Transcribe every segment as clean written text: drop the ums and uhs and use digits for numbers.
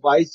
22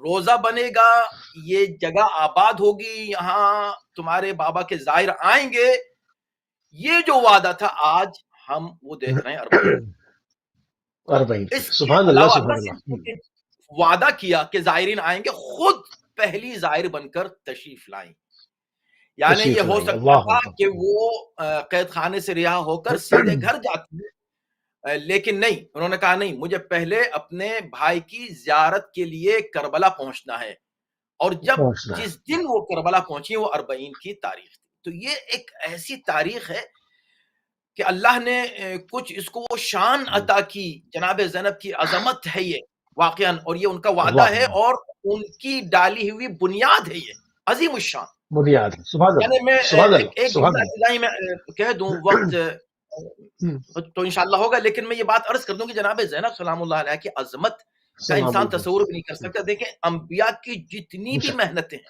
روزہ بنے گا، یہ جگہ آباد ہوگی، یہاں تمہارے بابا کے زائر آئیں گے، یہ جو وعدہ تھا آج ہم وہ دیکھ رہے ہیں 40 اس کے سبحان اللہ علاوہ سبحان اللہ اللہ۔ سے وعدہ کیا کہ زائرین آئیں گے، خود پہلی زائر بن کر تشریف لائیں۔ یعنی یہ تشریف ہو لائیں، سکتا اللہ تھا اکبر۔ کہ وہ قید خانے سے رہا ہو کر سیدھے گھر جاتی، لیکن نہیں، انہوں نے کہا نہیں، مجھے پہلے اپنے بھائی کی زیارت کے لیے کربلا پہنچنا ہے، اور جب پہنچنا جس دن وہ کربلا پہنچی وہ 40 کی تاریخ تھی۔ تو یہ ایک ایسی تاریخ ہے کہ اللہ نے کچھ اس کو شان ہے، عطا کی، جناب زینب کی عظمت ہے یہ واقعاً، اور یہ ان کا وعدہ اللہ ہے اللہ، اور ان کی ڈالی ہوئی بنیاد ہے یہ عظیم الشان۔ بنیاد ہے، سبحان اللہ یعنی میں سبحان اللہ ایک سبحان جملہ ابتدائی میں کہہ دوں، وقت اللہ۔ تو انشاءاللہ ہوگا، لیکن میں یہ بات عرض کر دوں کہ جناب زینب سلام اللہ علیہ کی عظمت کا سلام انسان اللہ، تصور بھی نہیں کر سکتا۔ دیکھیں انبیاء کی جتنی بے بھی شک، محنتیں ہیں،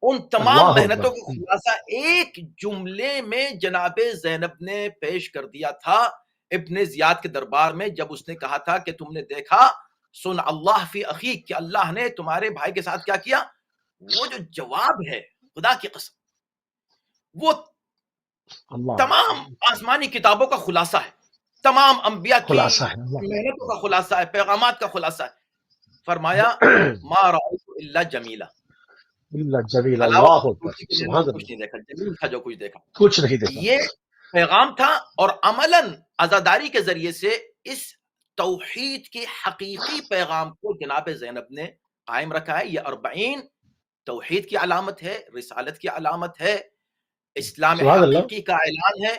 ان تمام اللہ محنتوں اکبر۔ کا خلاصہ ایک جملے میں جناب زینب نے پیش کر دیا تھا ابن زیاد کے دربار میں، جب اس نے کہا تھا کہ تم نے دیکھا سن اللہ فی اخیک، کہ اللہ نے تمہارے بھائی کے ساتھ کیا کیا۔ وہ جو جواب ہے خدا کی قسم، وہ اللہ تمام آسمانی کتابوں کا خلاصہ ہے، تمام انبیاء کی خلاصہ ہے، اللہ محنتوں کا خلاصہ ہے، پیغامات کا خلاصہ ہے۔ فرمایا ما رأیت الا جمیلا، اللہ جلیل، علاوہ اللہ اکبر، خوبصورتی کے لیے میں سبحان نے کچھ اللہ، نہیں دیکھا، جمیل تھا جو کچھ دیکھا۔ کچھ نہیں دیکھا۔ یہ پیغام تھا، اور عملاً عزاداری کے ذریعے سے اس توحید کے حقیقی پیغام کو جناب زینب نے قائم رکھا ہے۔ یہ 40 توحید کی علامت ہے، رسالت کی علامت ہے، اسلام سبحان اللہ، حقیقی کا اعلان ہے،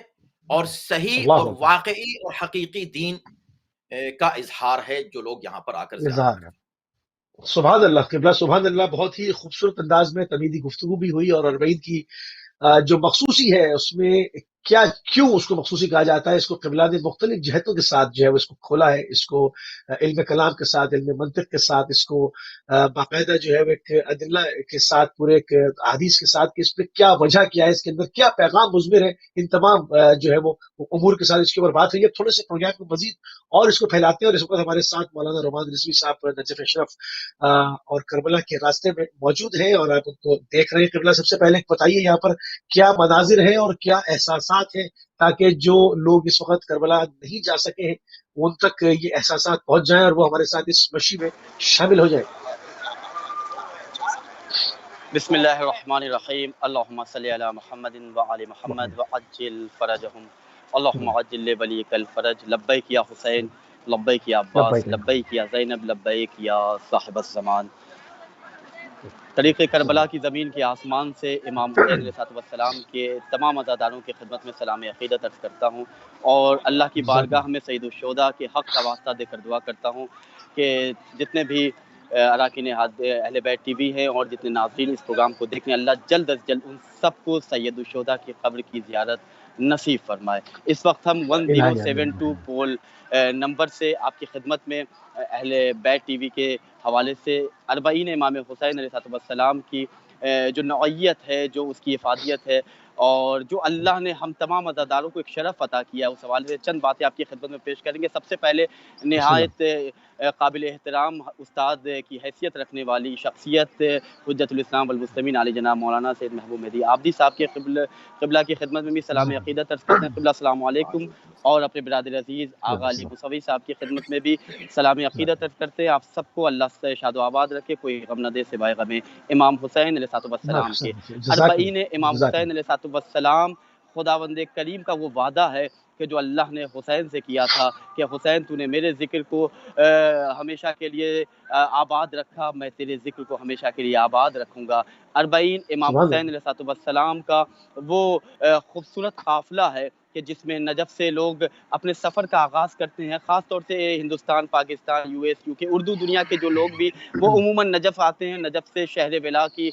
اور صحیح اللہ اور اکبر، واقعی اور حقیقی دین کا اظہار ہے جو لوگ یہاں پر آ کر زیارت اظہار ہے۔ کرتے سبحان اللہ قبلہ، سبحان اللہ، بہت ہی خوبصورت انداز میں تمیدی گفتگو بھی ہوئی، اور 40 کی جو مخصوصی ہے اس میں کیا، کیوں اس کو مخصوصی کہا جاتا ہے، اس کو قبلہ نے مختلف جہتوں کے ساتھ جو ہے وہ اس کو کھولا ہے، اس کو علم کلام کے ساتھ، علم منطق کے ساتھ، اس کو باقاعدہ جو ہے وہ ایک ادلہ کے ساتھ، پورے ایک حدیث کے ساتھ، کہ اس پہ کیا وجہ کیا ہے، اس کے اندر کیا پیغام مضمر ہے، ان تمام جو ہے وہ امور کے ساتھ اس کے اوپر بات ہوئی ہے۔ تھوڑے سے پروگرام کو مزید اور اس کو پھیلاتے ہیں، اور اس وقت ہمارے ساتھ مولانا رومان رضوی صاحب نجف اشرف اور کربلا کے راستے میں موجود ہیں، اور آپ ان کو دیکھ رہے ہیں۔ قبلہ سب سے پہلے بتائیے یہاں پر کیا مناظر ہیں اور کیا احساسات ہیں، تاکہ جو لوگ اس وقت کربلا نہیں جا سکے ہیں ان تک یہ احساسات پہنچ جائیں اور وہ ہمارے ساتھ اس مشی میں شامل ہو جائیں۔ بسم اللہ الرحمن الرحیم، اللہم صلی علی محمد وعلی محمد وعجل فرجہم، اللہم عجل لولیک الفرج، لبیک یا حسین، لبیک یا عباس، لبیک یا زینب، لبیک یا صاحب الزمان۔ طریق کربلا کی زمین کے آسمان سے امام حسین علیہ السلام کے تمام عزاداروں کی خدمت میں سلام عقیدت عرض کرتا ہوں، اور اللہ کی بارگاہ میں سید الشہداء کے حق کا واسطہ دے کر دعا کرتا ہوں کہ جتنے بھی اراکین اہل بیت ٹی وی ہیں اور جتنے ناظرین اس پروگرام کو دیکھیں، اللہ جلد از جلد ان سب کو سید الشہداء کی قبر کی زیارت نصیب فرمائے۔ اس وقت ہم 1072 پول نمبر سے آپ کی خدمت میں اہل بیت ٹی وی کے حوالے سے 40 امام حسین علیہ السلام کی جو نوعیت ہے، جو اس کی افادیت ہے، اور جو اللہ نے ہم تمام عزاداروں کو ایک شرف عطا کیا ہے، اس حوالے سے چند باتیں آپ کی خدمت میں پیش کریں گے۔ سب سے پہلے نہایت قابل احترام استاد کی حیثیت رکھنے والی شخصیت حجت الاسلام والمسلمین علی جناب مولانا سید محبوب مہدی عابدی صاحب کے قبلہ کی خدمت میں بھی سلام عقیدت عرض کرتے ہیں۔ قبلہ السلام علیکم۔ اور اپنے برادر عزیز آغا علی موسوی صاحب کی خدمت میں بھی سلام عقیدت عرض کرتے ہیں۔ آپ سب کو اللہ سے شاد و آباد رکھے، کوئی غم نہ دے سوائے غم امام حسین علیہ السلام کے۔ 40 امام حسین علیہ السلام خداوند کریم کا وہ وعدہ ہے کہ جو اللہ نے حسین سے کیا تھا کہ حسین تو نے میرے ذکر کو ہمیشہ کے لیے آباد رکھا، میں تیرے ذکر کو ہمیشہ کے لیے آباد رکھوں گا۔ 40 امام حسین علیہ السلام کا وہ خوبصورت قافلہ ہے کہ جس میں نجف سے لوگ اپنے سفر کا آغاز کرتے ہیں، خاص طور سے Hindustan, Pakistan, U S, you کے، اردو دنیا کے جو لوگ بھی وہ عموماً نجف آتے ہیں، نجف سے شہر ولا کی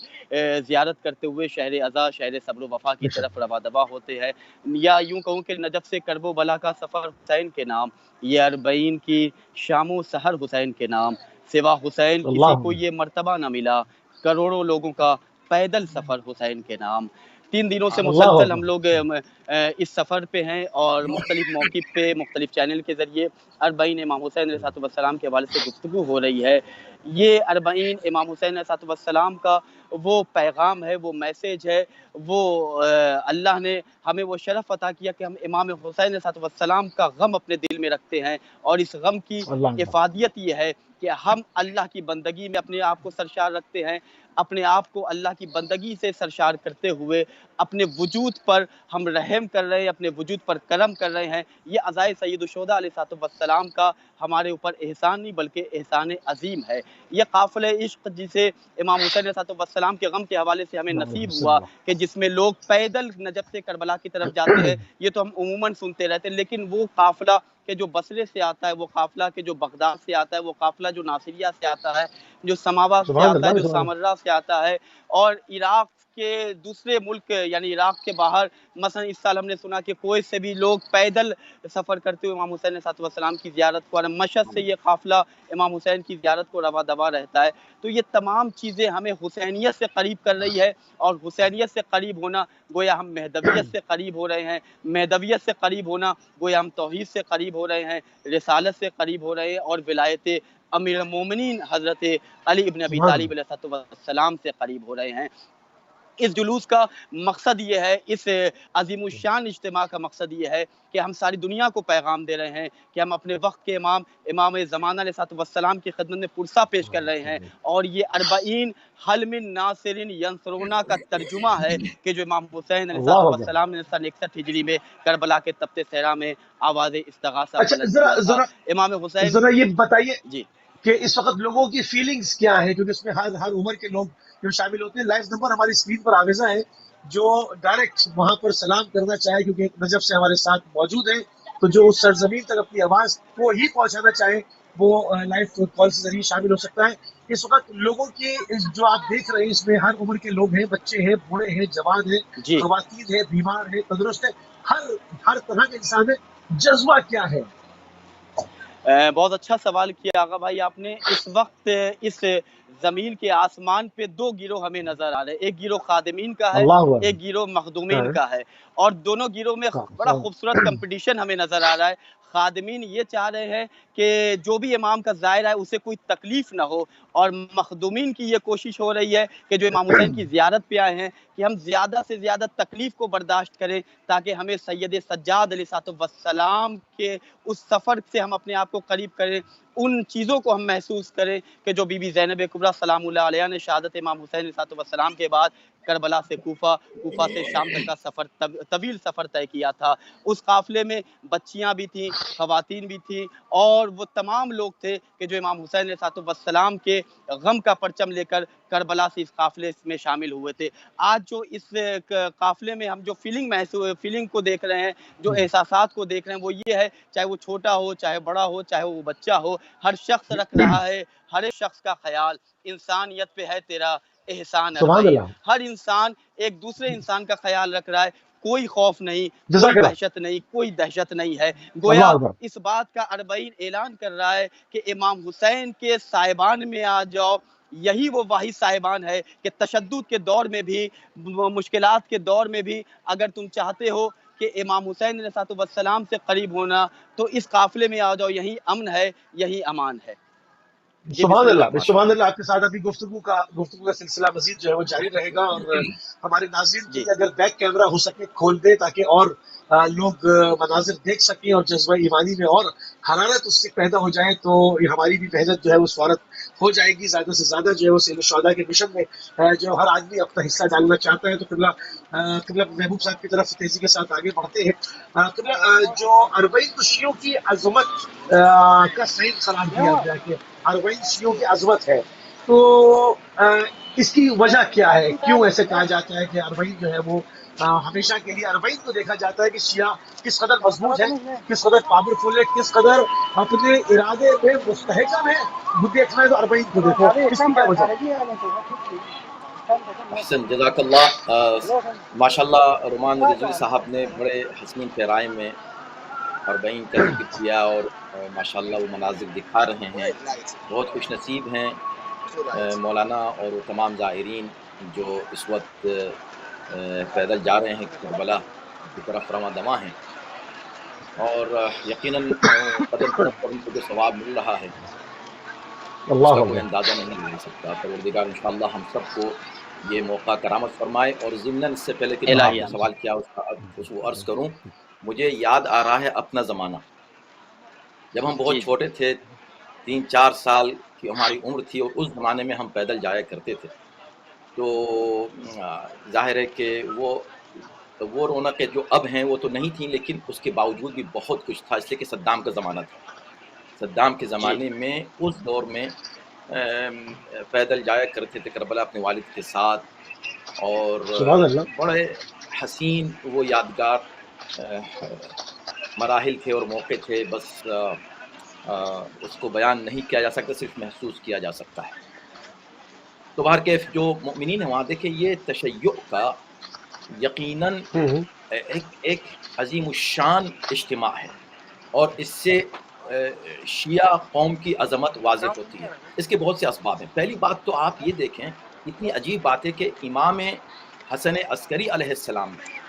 زیارت کرتے ہوئے شہر عزا، شہر صبر و وفا کی طرف رواں دبا ہوتے ہیں، یا یوں کہوں کہ نجف سے کرب و بلا کا سفر حسین کے نام، یہ 40 کی شام و سحر حسین کے نام، سوا حسین کسی کو یہ مرتبہ نہ ملا، کروڑوں لوگوں کا پیدل سفر حسین کے نام. 3 دنوں سے اللہ مسلسل ہم اکبر. لوگ اس سفر پہ ہیں اور مختلف موقف پہ مختلف چینل کے ذریعے اربعین امام حسین علیہ السلام کے حوالے سے گفتگو ہو رہی ہے. یہ اربعین امام حسین علیہ السلام کا وہ پیغام ہے، وہ میسیج ہے، وہ اللہ نے ہمیں وہ شرف عطا کیا کہ ہم امام حسین علیہ السلام کا غم اپنے دل میں رکھتے ہیں، اور اس غم کی اللہ اکبر. افادیت یہ ہے کہ ہم اللہ کی بندگی میں اپنے آپ کو سرشار رکھتے ہیں، اپنے آپ کو اللہ کی بندگی سے سرشار کرتے ہوئے اپنے وجود پر ہم رحم کر رہے ہیں، اپنے وجود پر کرم کر رہے ہیں. یہ عزائے سید الشہداء علیہ السلام کا ہمارے اوپر احسان نہیں بلکہ احسان عظیم ہے. یہ قافلہ عشق جسے امام حسین علیہ السلام کے غم کے حوالے سے ہمیں نصیب ہوا کہ جس میں لوگ پیدل نجف سے کربلا کی طرف جاتے ہیں، یہ تو ہم عموماً سنتے رہتے ہیں، لیکن وہ قافلہ کہ جو بصرے سے آتا ہے، وہ قافلہ کہ جو بغداد سے آتا ہے، وہ قافلہ جو ناصریہ سے آتا ہے، جو سماوا سے سبحان آتا ہے، اللہ جو سبحان سامرہ سے آتا ہے، اور عراق کے دوسرے ملک یعنی عراق کے باہر مثلا اس سال ہم نے سنا کہ کویت سے بھی لوگ پیدل سفر کرتے ہوئے امام حسین علیہ السلام کی زیارت کو، اور مشہد سے یہ قافلہ امام حسین کی زیارت کو رواں دواں رہتا ہے. تو یہ تمام چیزیں ہمیں حسینیت سے قریب کر رہی ہے، اور حسینیت سے قریب ہونا گویا ہم مہدویت سے قریب ہو رہے ہیں، مہدویت سے قریب ہونا گویا ہم توحید سے قریب ہو رہے ہیں، رسالت سے قریب ہو رہے ہیں، اور ولایت امیر المومنین حضرت علی ابن ابی سبحان طالب علیہ السلام سے قریب ہو رہے ہیں. اس جلوس کا مقصد یہ ہے، اس عظیم الشان اجتماع کا مقصد یہ ہے کہ ہم ساری دنیا کو پیغام دے رہے ہیں کہ ہم اپنے وقت کے امام زمانہ علیہ السلام کی خدمت میں پرسہ پیش کر رہے ہیں، اور یہ اربعین حل من ناصر ینصرونا کا ترجمہ ہے کہ جو امام حسین علیہ اللہ اکبر. السلام نے سن 61 ہجری میں کربلا کے تپت صحرا میں آواز استغاثہ اچھا بلند ذرا کیا تھا. ذرا امام حسین ذرا یہ بتائیے جی کہ اس وقت لوگوں کی فیلنگز کیا ہے، کیونکہ اس میں ہر عمر کے لوگ جو شامل ہوتے ہیں. لائیو نمبر ہماری اسکرین پر آویزہ ہے، جو ڈائریکٹ وہاں پر سلام کرنا چاہے، کیونکہ ایک نجف سے ہمارے ساتھ موجود ہیں، تو جو اس سرزمین تک اپنی آواز کو ہی پہنچانا چاہے وہ لائیو کال کے ذریعے شامل ہو سکتا ہے. اس وقت لوگوں کی جو آپ دیکھ رہے ہیں اس میں ہر عمر کے لوگ ہیں، بچے ہیں، بوڑھے ہیں، جوان ہیں، جی خواتین ہیں، بیمار ہیں، تندرست ہیں، ہر طرح کے انسان ہے. جذبہ کیا ہے؟ بہت اچھا سوال کیا آغا بھائی آپ نے. اس وقت اس زمین کے آسمان پہ 2 گروہ ہمیں نظر آ رہے ہیں، ایک گروہ خادمین کا ہے، اللہ ایک گروہ مخدومین اکبر. کا ہے، اور دونوں گروہ میں بڑا خوبصورت کمپٹیشن ہمیں نظر آ رہا ہے. خادمین یہ چاہ رہے ہیں کہ جو بھی امام کا زائر ہے اسے کوئی تکلیف نہ ہو، اور مخدومین کی یہ کوشش ہو رہی ہے کہ جو امام حسین کی زیارت پہ آئے ہیں کہ ہم زیادہ سے زیادہ تکلیف کو برداشت کریں تاکہ ہمیں سید سجاد علیہ السلام کے اس سفر سے ہم اپنے آپ کو قریب کریں، ان چیزوں کو ہم محسوس کریں کہ جو بی بی زینب کبریٰ سلام اللہ علیہ نے شہادت امام حسین علیہ السلام کے بعد کربلا سے کوفہ سے شام تک کا سفر طویل سفر طے کیا تھا. اس قافلے میں بچیاں بھی تھیں، خواتین بھی تھیں، اور وہ تمام لوگ تھے کہ جو امام حسین علیہ السلام کے غم کا پرچم لے کر کربلا سے اس قافلے میں شامل ہوئے تھے. آج جو اس قافلے میں ہم جو فیلنگ کو دیکھ رہے ہیں، جو احساسات کو دیکھ رہے ہیں، وہ یہ ہے چاہے وہ چھوٹا ہو، چاہے بڑا ہو، چاہے وہ بچہ ہو، ہر شخص رکھ رہا ہے ہر ایک شخص کا خیال انسانیت پہ ہے تیرا احسان سبحان اربعین. اللہ. ہر انسان ایک دوسرے انسان کا خیال رکھ رہا ہے، کوئی خوف نہیں، کوئی جزاک اللہ. وحشت نہیں، کوئی دہشت نہیں ہے. اللہ گویا اکبر. اس بات کا اربعین اعلان کر رہا ہے کہ امام حسین کے صاحبان میں آ جاؤ. یہی وہ واحد صاحبان ہے کہ تشدد کے دور میں بھی، مشکلات کے دور میں بھی، اگر تم چاہتے ہو کہ امام حسین علیہ السلام سے قریب ہونا تو اس قافلے میں آ جاؤ، یہی امن ہے، یہی امان ہے. جی سبحان بسم اللہ. اللہ، سبحان اللہ. آپ کے ساتھ ابھی گفتگو کا سلسلہ مزید جو ہے وہ جاری رہے گا، اور ہمارے ناظرین کے جی لیے اگر بیک کیمرہ ہو سکے کھول دے تاکہ اور لوگ مناظر دیکھ سکیں اور جذبہ ایمانی میں اور حرارت اس سے پیدا ہو جائے، تو ہماری بھی محنت جو ہے وہ فوراً ہو جائے گی. زیادہ سے زیادہ جو ہے وہ سید الشہداء کے مشن میں جو ہر آدمی اپنا حصہ ڈالنا چاہتا ہے. تو قبلہ محبوب صاحب کی طرف تیزی کے ساتھ آگے بڑھتے ہیں. قبلہ جو اربعین شیعوں کی عظمت کا صحیح قرار دیا گیا کہ اربعین شیعوں کی عظمت ہے، تو اس کی وجہ کیا ہے؟ کیوں ایسے کہا جاتا ہے کہ اربعین جو ہے وہ ہمیشہ کے لیے اربعین کو دیکھا جاتا ہے کہ شیعہ کس قدر مضبوط ہے، کس قدر پاورفل ہے، کس قدر اپنے ارادے میں مستحکم ہے. وہ دیکھنا ہے تو اربعین کو دیکھو. اس کی کیا وجہ ہے؟ احسن جزاک اللہ. ماشاءاللہ رومان رضوی صاحب نے بڑے حسین پیرائے میں اربعین کا ذکر کیا، اور ماشاءاللہ وہ مناظر دکھا رہے ہیں. بہت خوش نصیب ہیں مولانا اور وہ تمام زائرین جو اس وقت پیدل جا رہے ہیں کربلا کی طرف رواں دواں ہیں، اور یقیناً قدم قدم پر ان کو جو ثواب مل رہا ہے اس اللہ کا کوئی اکبر، اندازہ نہیں لگا سکتا۔ پروردگار انشاءاللہ ہم سب کو یہ موقع کرامت فرمائے۔ اور ضمناً اس سے پہلے کہ جو آپ الہی نے آمین۔ سوال کیا اس کو عرض کروں، مجھے یاد آ رہا ہے اپنا زمانہ، جب ہم بہت جی جی چھوٹے تھے، 3-4 سال کی ہماری عمر تھی، اور اس زمانے میں ہم پیدل جایا کرتے تھے، تو ظاہر ہے کہ وہ رونقیں جو اب ہیں وہ تو نہیں تھیں، لیکن اس کے باوجود بھی بہت کچھ تھا، اس لیے کہ صدام کا زمانہ تھا۔ صدام کے جی زمانے میں اس دور میں پیدل جایا کرتے تھے کربلا اپنے والد کے ساتھ، اور سبحان اللہ، بڑے حسین وہ یادگار مراحل تھے اور موقع تھے، بس اس کو بیان نہیں کیا جا سکتا، صرف محسوس کیا جا سکتا ہے۔ تو بہرکیف جو مؤمنین ہیں وہاں دیکھیں، یہ تشیع کا یقیناً ایک عظیم الشان اجتماع ہے، اور اس سے شیعہ قوم کی عظمت واضح ہوتی ہے۔ اس کے بہت سے اسباب ہیں۔ پہلی بات تو آپ یہ دیکھیں، اتنی عجیب بات ہے کہ امام حسن عسکری علیہ السلام نے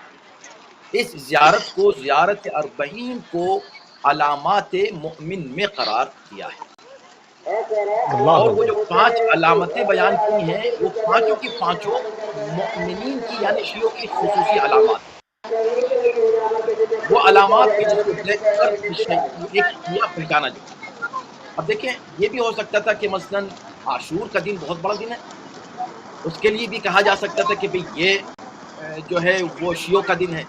اس زیارت کو، زیارت اربعین کو علامات مؤمن میں قرار دیا ہے، اللہ اور وہ جو اکبر، 5 علامتیں بیان کی ہیں وہ پانچوں کی پانچوں مؤمنین کی یعنی شیعوں کی خصوصی علامات ہیں۔ وہ علامات کے جس کو دیکھ کر ایک شیعہ پہچانا جائے۔ اب دیکھیں، یہ بھی ہو سکتا تھا کہ مثلاً عاشور کا دن بہت بڑا دن ہے، اس کے لیے بھی کہا جا سکتا تھا کہ بھئی یہ جو ہے وہ شیعوں کا دن ہے،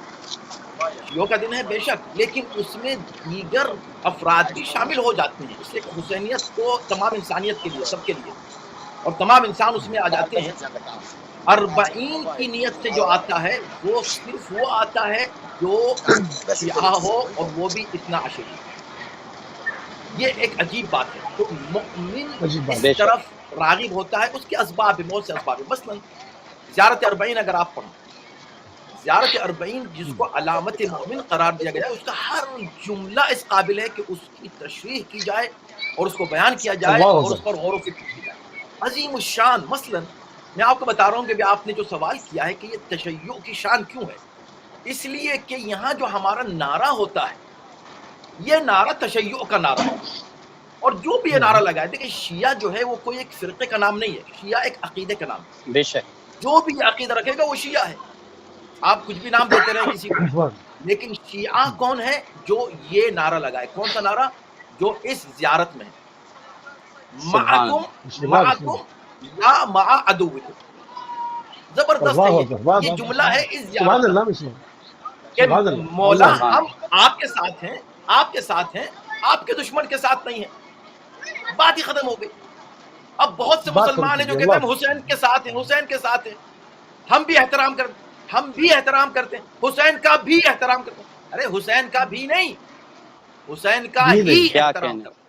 شیعوں کا دن ہے بے شک، لیکن اس میں دیگر افراد بھی شامل ہو جاتے ہیں، اس لیے کہ حسینیت تو تمام انسانیت کے لیے، سب کے لیے، اور تمام انسان اس میں آ جاتے ہیں۔ اربعین کی نیت سے جو آتا ہے وہ صرف وہ آتا ہے جو شیعہ ہو، اور وہ بھی اتنا عشری۔ یہ ایک عجیب بات ہے۔ تو مؤمن عجیب بات، اس بے شک طرف راغب ہوتا ہے، اس کے اسباب ہیں، بہت سے اسباب ہیں۔ مثلاً زیارت اربعین اگر آپ پڑھیں، زیارت اربعین جس کو علامت مومن قرار دیا گیا ہے، اس کا ہر جملہ اس قابل ہے کہ اس کی تشریح کی جائے اور اس کو بیان کیا جائے اللہ اور اس پر اکبر، غور و فکر کی جائے۔ عظیم الشان۔ مثلاً میں آپ کو بتا رہا ہوں کہ آپ نے جو سوال کیا ہے کہ یہ تشیع کی شان کیوں ہے، اس لیے کہ یہاں جو ہمارا نعرہ ہوتا ہے یہ نعرہ تشیع کا نعرہ ہے، اور جو بھی یہ نعرہ لگائے، دیکھیں شیعہ جو ہے وہ کوئی ایک فرقے کا نام نہیں ہے، شیعہ ایک عقیدے کا نام ہے۔ بے شک جو بھی یہ عقیدہ رکھے گا وہ شیعہ ہے، آپ کچھ بھی نام دیتے رہیں کسی کو، لیکن شیعہ کون ہے؟ جو یہ نعرہ لگائے۔ کون سا نعرہ؟ جو اس زیارت میں ہے، سبحان معکم اللہ بسم اللہ، بسم معکم لا مع عدوکم۔ زبردست ہے اللہ یہ اکبر، واہ یہ واہ، جملہ ہے اس سبحان زیارت کا، اللہ، بسم اللہ، کہ سبحان اللہ، مولا اللہ سبحان ہم اللہ آپ کے ساتھ ہیں، آپ کے ساتھ ہیں، آپ کے دشمن کے ساتھ نہیں ہیں۔ بات ہی ختم ہو گئی۔ اب بہت سے بات ختم مسلمان ہیں جو کیجیے، کہتے اللہ ہیں ہم حسین کے ساتھ ہیں، حسین کے ساتھ ہیں، ہم بھی احترام کرتے ہیں، ہم بھی احترام کرتے ہیں، حسین کا بھی احترام کرتے ہیں۔ ارے حسین کا بھی نہیں، حسین کا بھی ہی نہیں، کیا احترام کہنے کرتے ہیں۔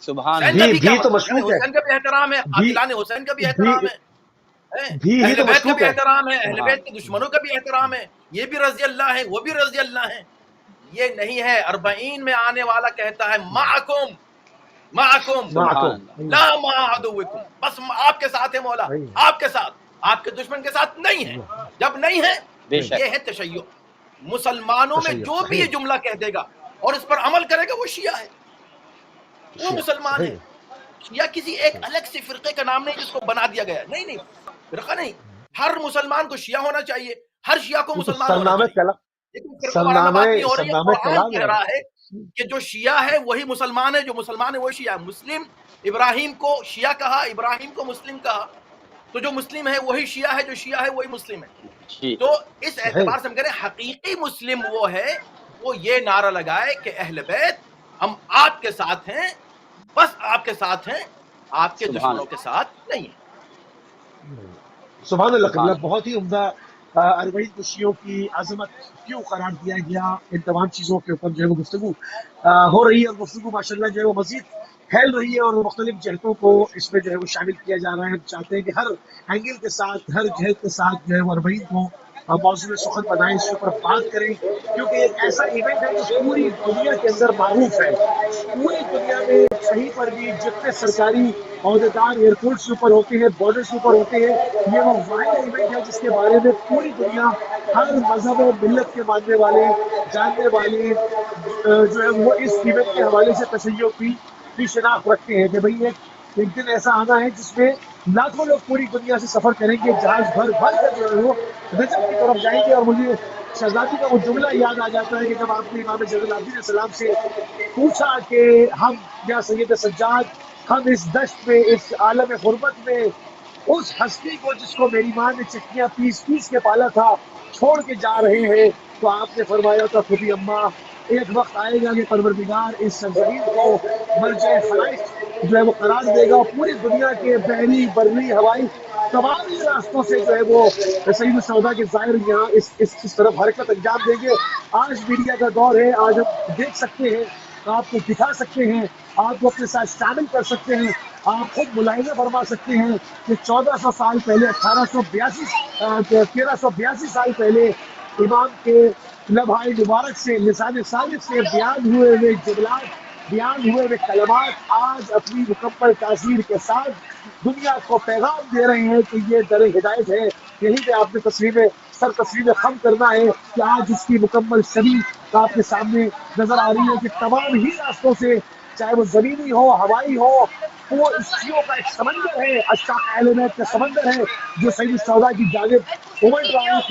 سبحان حسین کا اللہ بھی بھی کیا تو مطلب؟ یعنی مشکوک ہے، حسین کا بھی احترام ہے، بھی قاتلان حسین کا بھی بھی احترام ہے، بھی ہی اہل تو بیت کا مشکوک بھی ہے، احترام ہے، اہل سبحان بیت کے دشمنوں کا بھی احترام ہے، یہ بھی رضی اللہ ہے، وہ بھی رضی اللہ ہے۔ یہ نہیں ہے۔ اربعین میں آنے والا کہتا ہے معکم معکم سبحان معکم، اللہ لا مع عدوکم، بس آپ کے ساتھ ہے مولا، آپ کے ساتھ، آپ کے دشمن کے ساتھ نہیں ہے۔ جب نہیں ہے، بے نہیں، شک یہ ہے تشیع۔ مسلمانوں میں تشیع، جو بھی صحیح، یہ جملہ کہہ دے گا اور اس پر عمل کرے گا وہ شیعہ ہے، وہ شیعہ، مسلمان ہے۔ صحیح، شیعہ کسی ایک الگ سے فرقے کا نام نہیں جس کو بنا دیا گیا ہے، نہیں نہیں، فرقہ نہیں۔ ہر مسلمان کو شیعہ ہونا چاہیے، ہر شیعہ کو یہ تو مسلمان ہونا چاہیے، لیکن فرقہ وارانہ بات نہیں ہو رہی ہے۔ سرنامہ قرآن کلام کہہ ہے، رہا ہے کہ جو شیعہ ہے وہی مسلمان ہے، جو مسلمان ہے وہی شیعہ ہے۔ مسلم ابراہیم کو شیعہ کہا، ابراہیم کو مسلم کہا، تو جو مسلم ہے وہی شیعہ ہے، جو شیعہ ہے وہی مسلم ہے۔ جی تو اس صحیح، اعتبار سے ہم کہہ رہے ہیں حقیقی مسلم وہ ہے وہ یہ نعرہ لگائے کہ اہل بیت ہم آپ کے ساتھ ہیں، بس آپ کے ساتھ ہیں، آپ کے سبحان دشمنوں کے اللہ ساتھ نہیں ہیں۔ سبحان اللہ قبلہ، سبحان اللہ بہت ہی عمدہ۔ اربعین کو شیعوں کی عظمت کیوں قرار دیا گیا، ان تمام چیزوں کے اوپر جو ہے وہ گفتگو ہو رہی ہے، اور گفتگو ماشاءاللہ جو ہے وہ مزید پھیل رہی ہے، اور مختلف جہتوں کو اس میں جو ہے وہ شامل کیا جا رہا ہے۔ ہم چاہتے ہیں کہ ہر اینگل کے ساتھ، ہر جہت کے ساتھ جو ہے وہ اربعین کو موضوع سخن بنائیں، اس کے اوپر بات کریں، کیونکہ ایک ایسا ایونٹ ہے جو پوری دنیا کے اندر معروف ہے. پوری دنیا میں کہیں پر بھی جتنے سرکاری عہدیدار ایئرپورٹس کے اوپر ہوتے ہیں، بارڈرس کے اوپر ہوتے ہیں، یہ وہ واحد ایونٹ ہے جس کے بارے میں پوری دنیا، ہر مذہب و ملت کے ماننے والے، جاننے والے جو ہے وہ اس ایونٹ کے حوالے سے تشیع کی شناخت رکھتے ہیں کہ بھئی ایک دن ایسا آنا ہے جس میں لاکھوں لوگ پوری دنیا سے سفر کریں گے، جہاز بھر بھر کر جو ہے وہ رجب کی طرف جائیں گے. اور مجھے شہزادی کا وہ جملہ یاد آ جاتا ہے کہ جب آپ نے امام زین العابدین علیہ السلام سے پوچھا کہ ہم یا سید سجاد، ہم اس دشت میں، اس عالم غربت میں اس ہستی کو جس کو میری ماں نے چٹیاں پیس پیس کے پالا تھا چھوڑ کے جا رہے ہیں، تو آپ نے فرمایا تھا خودی اماں ایک وقت آئے گا کہ پروردگار اس سرزمین کو مرجع خلائق جو ہے وہ قرار دے گا، اور پوری دنیا کے بحری بری ہوائی تمام ہی راستوں سے جو ہے وہ سید الشہداء کے ظاہر یہاں اس طرف حرکت انجام دیں گے. آج میڈیا کا دور ہے، آج ہم دیکھ سکتے ہیں، آپ کو دکھا سکتے ہیں، آپ کو اپنے ساتھ شامل کر سکتے ہیں، آپ خود ملاحظہ فرما سکتے ہیں کہ 1400 سال پہلے، 1382 سال پہلے امام کے لبھائے مبارک سے، لسان صادق سے بیان ہوئے ہوئے جملات، بیان ہوئے ہوئے کلمات آج اپنی مکمل تاثیر کے ساتھ دنیا کو پیغام دے رہے ہیں کہ یہ در ہدایت ہے. یہیں پہ آپ نے تصویر خم کرنا ہے کہ آج اس کی مکمل شریف آپ کے سامنے نظر آ رہی ہے کہ تمام ہی راستوں سے، چاہے وہ زمینی ہو، ہوائی ہو، وہ اسٹریوں کا ایک سمندر ہے، اشاق اہل بیت کا سمندر ہے جو سید الشہداء کی جانب امٹ رہا ہے.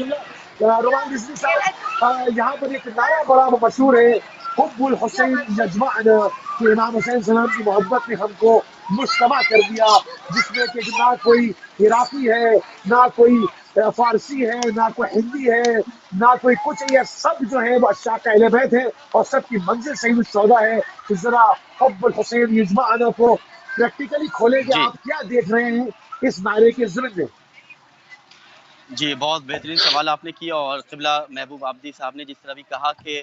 رومان رضوی صاحب، یہاں پر ایک نعرہ بڑا مشہور ہے، حب الحسین یجمعنا، کہ امام حسین سلام کی محبت نے ہم کو مجتمع کر دیا، جس میں کہ نہ کوئی عراقی ہے، نہ کوئی فارسی ہے، نہ کوئی ہندی ہے، نہ کوئی کچھ، یہ سب جو ہے وہ اشاق اہل بیت ہے اور سب کی منزل سید الشہداء ہے. تو ذرا حب الحسین یجمعنا کو پریکٹیکلی کھولے کہ جی آپ کیا دیکھ رہے ہیں اس نعرے کے ضمن میں. جی، بہت بہترین سوال آپ نے کیا، اور قبلہ محبوب عابدی صاحب نے جس طرح بھی کہا کہ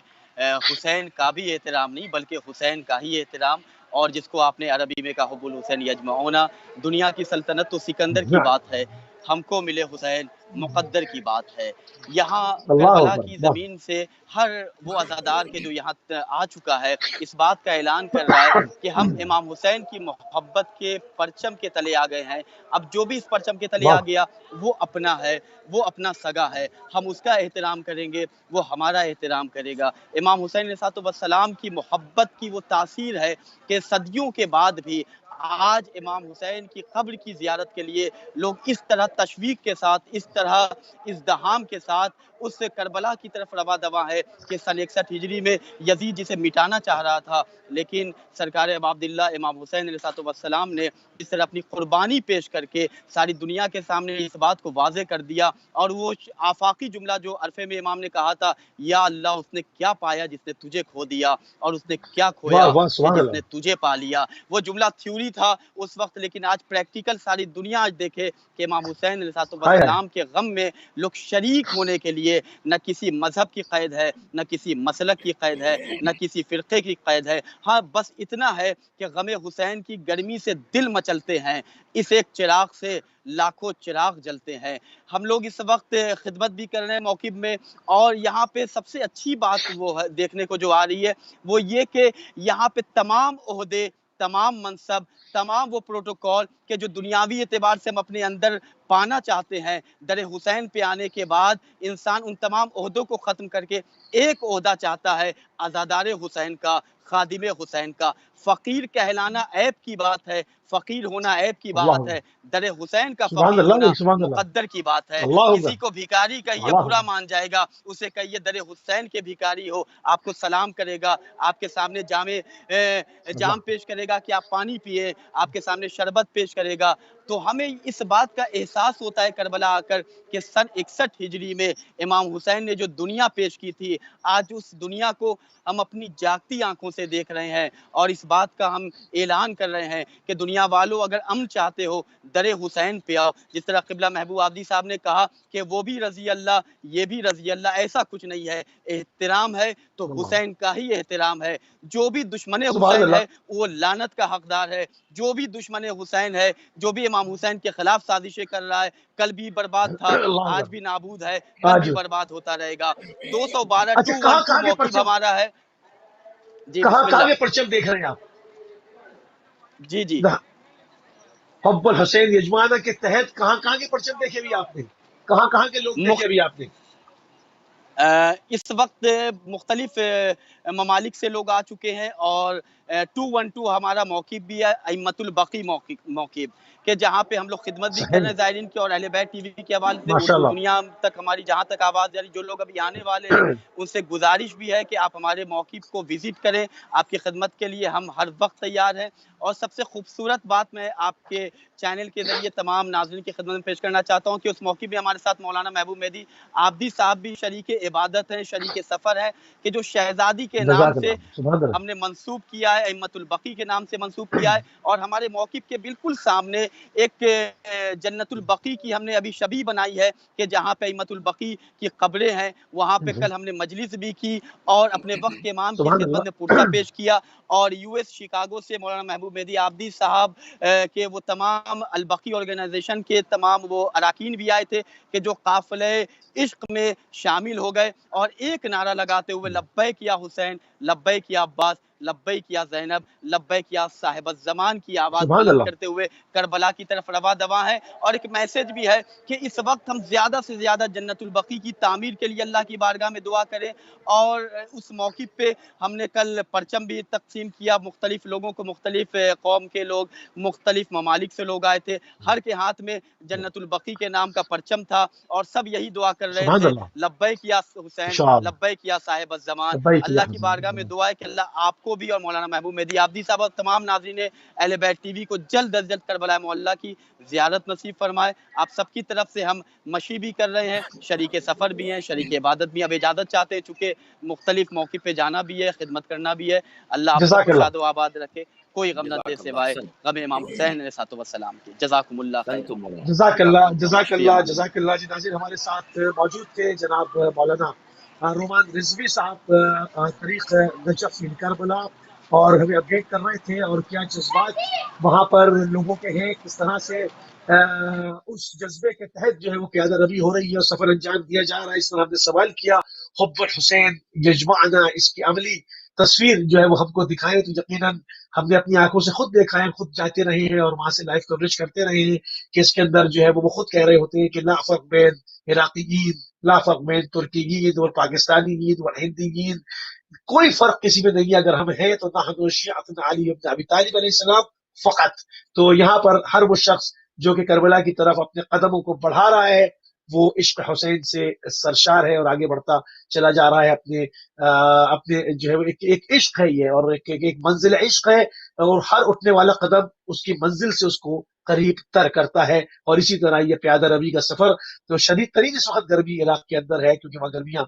حسین کا بھی احترام نہیں بلکہ حسین کا ہی احترام، اور جس کو آپ نے عربی میں کہا حب الحسین یجمعونا، دنیا کی سلطنت تو سکندر کی بات ہے، ہم کو ملے حسین مقدر کی بات ہے. یہاں اللہ کربلا اکبر، کی اللہ. زمین سے ہر وہ عزادار کے جو یہاں آ چکا ہے اس بات کا اعلان کر رہا ہے کہ ہم امام حسین کی محبت کے پرچم کے تلے آ گئے ہیں. اب جو بھی اس پرچم کے تلے آ اللہ. گیا وہ اپنا ہے، وہ اپنا سگا ہے، ہم اس کا احترام کریں گے، وہ ہمارا احترام کرے گا. امام حسین علیہ السلام کی محبت کی وہ تاثیر ہے کہ صدیوں کے بعد بھی آج امام حسین کی قبر کی زیارت کے لیے لوگ اس طرح تشویق کے ساتھ، اس طرح ازدحام کے ساتھ اس کربلا کی طرف رواں دواں ہے کہ سن 61 ہجری میں یزید جسے مٹانا چاہ رہا تھا، لیکن سرکار ابا عبداللہ امام حسین علیہ السلام نے اس طرح اپنی قربانی پیش کر کے ساری دنیا کے سامنے اس بات کو واضح کر دیا. اور وہ آفاقی جملہ جو عرفے میں امام نے کہا تھا، یا اللہ اس نے کیا پایا جس نے تجھے کھو دیا، اور اس نے کیا واہ کھویا واہ، کہ سبحان جس اللہ. نے تجھے پا لیا. وہ جملہ تھیوری تھا اس وقت، لیکن آج پریکٹیکل ساری دنیا آج دیکھے کہ امام حسین علیہ ہائے ہائے. السلام کے غم میں لوگ شریک ہونے کے لیے نہ کسی مذہب کی قید ہے، نہ کسی مسلک کی قید ہے، نہ کسی فرقے کی قید ہے. ہاں بس اتنا ہے کہ غم حسین کی گرمی سے دل مچلتے ہیں، اس ایک چراغ سے لاکھوں چراغ جلتے ہیں. ہم لوگ اس وقت خدمت بھی کر رہے ہیں موقب میں، اور یہاں پہ سب سے اچھی بات وہ ہے دیکھنے کو جو آ رہی ہے وہ یہ کہ یہاں پہ تمام عہدے، تمام منصب، تمام وہ پروٹوکول کہ جو دنیاوی اعتبار سے ہم اپنے اندر پانا چاہتے ہیں، در حسین پہ آنے کے بعد انسان ان تمام عہدوں کو ختم کر کے ایک عہدہ چاہتا ہے، عزادار حسین کا، خادم حسین کا. فقیر کہلانا عیب کی بات ہے، فقیر ہونا عیب کی اللہ بات اکبر. ہے، در حسین کا سبحان فقیر اللہ ہونا علیہ، سبحان اللہ. مقدر کی بات ہے. اللہ کسی اکبر. کو بھیکاری کہیے اللہ برا اکبر. مان جائے گا، اسے کہیے در حسین کے بھیکاری ہو، آپ کو سلام کرے گا، آپ کے سامنے اللہ. جام پیش کرے گا کہ آپ پانی پیئے، آپ کے سامنے شربت پیش کرے گا. تو ہمیں اس بات کا احساس ہوتا ہے کربلا آ کر کہ سن 61 ہجری میں امام حسین نے جو دنیا پیش کی تھی، آج اس دنیا کو ہم اپنی جاگتی آنکھوں سے دیکھ رہے ہیں، اور اس بات کا ہم اعلان کر رہے ہیں کہ دنیا والوں اگر امن چاہتے ہو در حسین پہ آؤ. جس طرح قبلہ محبوب عابدی صاحب نے کہا کہ وہ بھی رضی اللہ، یہ بھی رضی اللہ، ایسا کچھ نہیں ہے. احترام ہے تو حسین کا ہی احترام ہے. جو بھی دشمن سبحان حسین اللہ. ہے وہ لعنت کا حقدار ہے. جو بھی دشمن حسین ہے، جو بھی امام حسین کے خلاف سازشیں کر رہا ہے، کل بھی برباد تھا، اللہ آج اکبر. بھی نابود ہے، کل بھی آج برباد ہوتا رہے گا۔ 212 اچھا، کہاں 212 کہاں کے موقف پرچم، ہمارا ہے۔ جی کہاں بسم کہاں اللہ۔ کے پرچم دیکھ رہے ہیں آپ؟ جی جی حب الحسین یجمانہ کے تحت کہاں کہاں کے پرچم دیکھے بھی آپ نے؟ کہاں کہاں کے لوگ دیکھے ابھی آپ نے؟ اس وقت مختلف ممالک سے لوگ آ چکے ہیں، اور 212 ہمارا موقف بھی ہے، ائمۃ البقی موقف کہ جہاں پہ ہم لوگ خدمت بھی کر رہے صحیح، ہیں زائرین کی، اور اہل بیت ٹی وی کے حوالے سے ماشاء اردو اللہ. دنیا تک ہماری جہاں تک آواز جا رہی، جو لوگ ابھی آنے والے ہیں ان سے گزارش بھی ہے کہ آپ ہمارے موقف کو وزٹ کریں، آپ کی خدمت کے لیے ہم ہر وقت تیار ہیں۔ اور سب سے خوبصورت بات میں آپ کے چینل کے ذریعے تمام ناظرین کی خدمت میں پیش کرنا چاہتا ہوں کہ اس موقع میں ہمارے ساتھ مولانا محبوب مہدی آبدی صاحب بھی شریک عبادت ہیں، شریک سفر ہے، کہ جو شہزادی کے نام جزاک سے اللہ، سبحان اللہ. ہم نے منسوب کیا ہے، ائمۃ البقی کے نام سے منسوب کیا ہے، اور ہمارے موقف کے بالکل سامنے ایک جنت البقی کی ہم نے ابھی شبیہ بنائی ہے کہ جہاں پہ ائمۃ البقی کی قبریں ہیں، وہاں پہ کل ہم نے مجلس بھی کی اور اپنے وقت کے امام کی سبحان خدمت میں اللہ. پرزہ پیش کیا۔ اور یو ایس شکاگو سے مولانا محبوب مہدی آبدی صاحب کے وہ تمام البقی آرگنائزیشن کے تمام وہ اراکین بھی آئے تھے کہ جو قافلہ عشق میں شامل ہو گئے، اور ایک نعرہ لگاتے ہوئے لبیک یا حسین، لبیک یا عباس، لبیک یا زینب، لبیک یا صاحب الزمان کی آواز سبحان بلند اللہ. کرتے ہوئے کربلا کی طرف رواں دواں ہے۔ اور ایک میسج بھی ہے کہ اس وقت ہم زیادہ سے زیادہ جنت البقی کی تعمیر کے لیے اللہ کی بارگاہ میں دعا کریں۔ اور اس موقع پہ ہم نے کل پرچم بھی تقسیم کیا مختلف لوگوں کو، مختلف قوم کے لوگ، مختلف ممالک سے لوگ آئے تھے، ہر کے ہاتھ میں جنت البقی کے نام کا پرچم تھا، اور سب یہی دعا کر رہے سبحان تھے اللہ. لبیک یا حسین، انشاءاللہ. لبیک یا صاحب الزمان۔ لبیک یا اللہ کی بارگاہ میں حسین. دعا ہے کہ اللہ آپ کو بھی اور مولانا محبوب مہدی آبدی صاحب اور تمام ناظرین اہل بیت ٹی وی کو جلد از جلد کربلا معلیٰ کی زیارت نصیب فرمائے۔ آپ سب کی طرف سے ہم مشی بھی کر رہے ہیں، شریک سفر بھی ہیں، شریک عبادت بھی ہیں۔ اب اجازت چاہتے ہیں چونکہ مختلف موقع پہ جانا بھی ہے، خدمت کرنا بھی ہے۔ اللہ آپ سب جزاک کو اللہ. شاد و آباد رکھے، کوئی غم نہ دے جزاک اللہ. سوائے غم امام حسین علیہ السلام کی۔ جزاکم اللہ خیر۔ سنتم مولانا، جزاک اللہ، جزاکم اللہ، جزاک فی اللہ، امان اللہ. جزاک اللہ. جی ناظرین، ہمارے ساتھ موجود تھے جناب مولانا رومان رضوی صاحب طریق نجف کربلا، اور ہمیں اپڈیٹ کر رہے تھے اور کیا جذبات وہاں پر لوگوں کے ہیں، کس طرح سے اس جذبے کے تحت جو ہے وہ قیادت روی ہو رہی ہے اور سفر انجام دیا جا رہا ہے۔ اس طرح ہم نے سوال کیا حب الحسین یجمعنا، اس کی عملی تصویر جو ہے وہ ہم کو دکھائے تو یقیناً ہم نے اپنی آنکھوں سے خود دیکھا ہے، خود جاتے رہے ہیں اور وہاں سے لائیو کوریج کرتے رہے ہیں کہ اس کے اندر جو ہے وہ خود کہہ رہے ہوتے ہیں کہ لا فرق بین عراقیین، لا فرق بین ترکیین اور پاکستانیین اور ہندیین، کوئی فرق کسی میں نہیں ہے، اگر ہم ہیں تو نحن شیعۃ علی بن ابی طالب علیہ السلام فقط۔ تو یہاں پر ہر وہ شخص جو کہ کربلا کی طرف اپنے قدموں کو بڑھا رہا ہے وہ عشق حسین سے سرشار ہے اور آگے بڑھتا چلا جا رہا ہے، اپنے جو ہے ایک عشق ہے یہ، اور ایک منزل عشق ہے، اور ہر اٹھنے والا قدم اس کی منزل سے اس کو قریب تر کرتا ہے۔ اور اسی طرح یہ پیادہ روی کا سفر تو شدید ترین اس وقت گرمی عراق کے اندر ہے، کیونکہ وہاں گرمیاں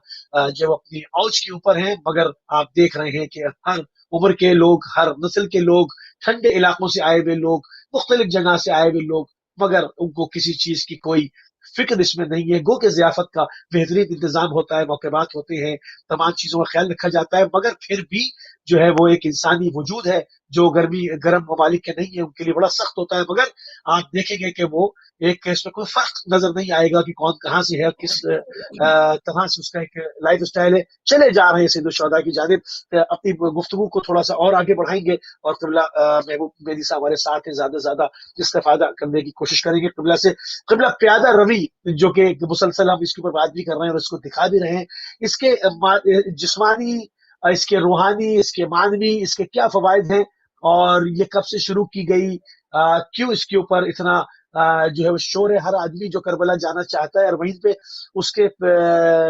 جو اپنی اوج کے اوپر ہیں، مگر آپ دیکھ رہے ہیں کہ ہر عمر کے لوگ، ہر نسل کے لوگ، ٹھنڈے علاقوں سے آئے ہوئے لوگ، مختلف جگہ سے آئے ہوئے لوگ، مگر ان کو کسی چیز کی کوئی فکر اس میں نہیں ہے۔ گو کہ ضیافت کا بہترین انتظام ہوتا ہے، موقعات ہوتے ہیں، تمام چیزوں کا خیال رکھا جاتا ہے، مگر پھر بھی جو ہے وہ ایک انسانی وجود ہے جو گرم ممالک کے نہیں ہے، ان کے لیے بڑا سخت ہوتا ہے، مگر آپ دیکھیں گے کہ وہ ایک اس میں کوئی فرق نظر نہیں آئے گا کہ کون کہاں سے ہے، کس طرح سے اس کا ایک لائف اسٹائل ہے۔ چلے جا رہے ہیں سید الشہداء کی جانب، اپنی گفتگو کو تھوڑا سا اور آگے بڑھائیں گے اور قبلہ محبوب مہدی صاحب ہمارے ساتھ ہیں، زیادہ سے زیادہ استفادہ کرنے کی کوشش کریں گے قبلہ سے۔ قبلہ پیادہ روی جو کہ مسلسل ہم اس کے اوپر بات بھی کر رہے ہیں اور اس کو دکھا بھی رہے ہیں، اس کے جسمانی، اس کے روحانی، اس کے معنوی، اس کے کیا فوائد ہیں، اور یہ کب سے شروع کی گئی، کیوں اس کے اوپر اتنا جو ہے وہ شور ہے، ہر آدمی جو کربلا جانا چاہتا ہے، اور وہیں پہ اس کے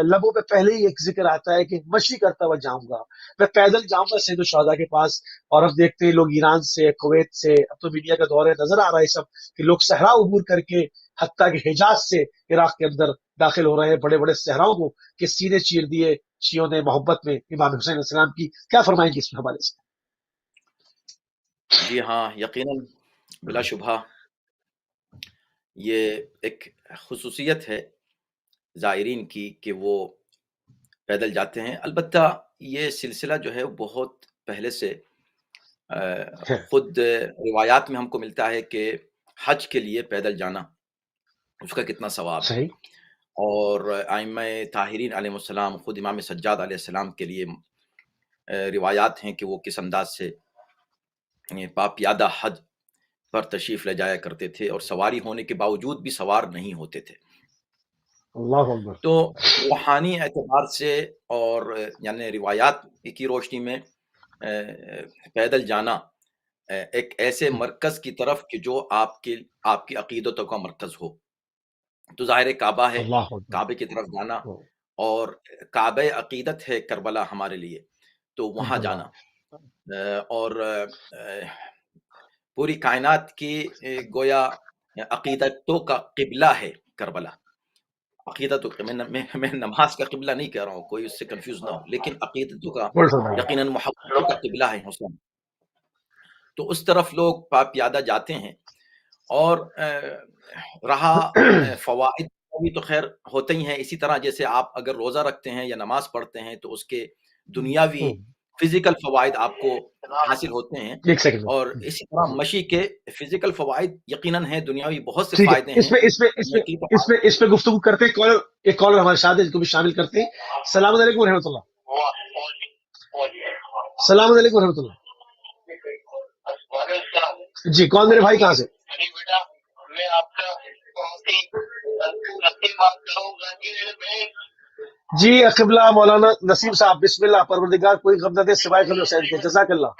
لبوں پہ پہلے ہی ایک ذکر آتا ہے کہ مشی کرتا ہوا جاؤں گا، میں پیدل جاؤں گا سید الشہداء کے پاس۔ اور اب دیکھتے ہیں لوگ ایران سے، کویت سے، اب تو میڈیا کا دور ہے، نظر آ رہا ہے سب کہ لوگ صحرا عبور کر کے حتیٰ کہ حجاز سے عراق کے اندر داخل ہو رہے ہیں، بڑے بڑے صحراؤں کو کہ سینے چیر دیے شیعوں نے محبت میں امام حسین علیہ السلام کی۔ کیا فرمائیں گے اس حوالے سے؟ جی ہاں، یقیناً بلا شبہ یہ ایک خصوصیت ہے زائرین کی کہ وہ پیدل جاتے ہیں۔ البتہ یہ سلسلہ جو ہے بہت پہلے سے خود روایات میں ہم کو ملتا ہے کہ حج کے لیے پیدل جانا اس کا کتنا ثواب ہے، صحیح. اور ائمہ طاہرین علیہ السلام، خود امام سجاد علیہ السلام کے لیے روایات ہیں کہ وہ کس انداز سے پاپیادہ حج پر تشریف لے جایا کرتے تھے، اور سواری ہونے کے باوجود بھی سوار نہیں ہوتے تھے. اللہ اکبر. تو روحانی اعتبار سے اور یعنی روایات کی روشنی میں پیدل جانا ایک ایسے مرکز کی طرف کہ جو آپ کی عقیدتوں کا مرکز ہو، تو ظاہر کعبہ ہے، اللہ اکبر. کعبے کی طرف جانا، اور کعبہ عقیدت ہے کربلا ہمارے لیے، تو وہاں جانا، اور پوری کائنات کی گویا عقیدتوں کا قبلہ ہے کربلا. عقیدتوں کا، میں نماز کا قبلہ نہیں کہہ رہا ہوں، کوئی اس سے کنفیوز نہ ہو، لیکن عقیدتوں کا یقیناً محبتوں کا قبلہ ہے حسین. تو اس طرف لوگ پیادہ جاتے ہیں، اور رہا فوائد بھی تو خیر ہوتے ہی ہیں. اسی طرح جیسے آپ اگر روزہ رکھتے ہیں یا نماز پڑھتے ہیں تو اس کے دنیاوی فزیکل فوائد آپ کو حاصل ہوتے ہیں، ایک سیکنڈ. اور اسی طرح مشی کے فزیکل فوائد یقیناً ہیں، دنیاوی بہت سے ٹھیک ہے، فائدے ہیں. اس پہ گفتگو کرتے ہیں. ایک کالر ہمارے ساتھ ہے، اس کو بھی شامل کرتے ہیں. السلام علیکم ورحمۃ اللہ. السلام علیکم ورحمۃ اللہ. جی کون میرے بھائی، کہاں سے؟ جی قبلہ مولانا نسیم صاحب، بسم اللہ. پروردگار کوئی غم نہ دے سوائے غم حسین کے. جزاک اللہ.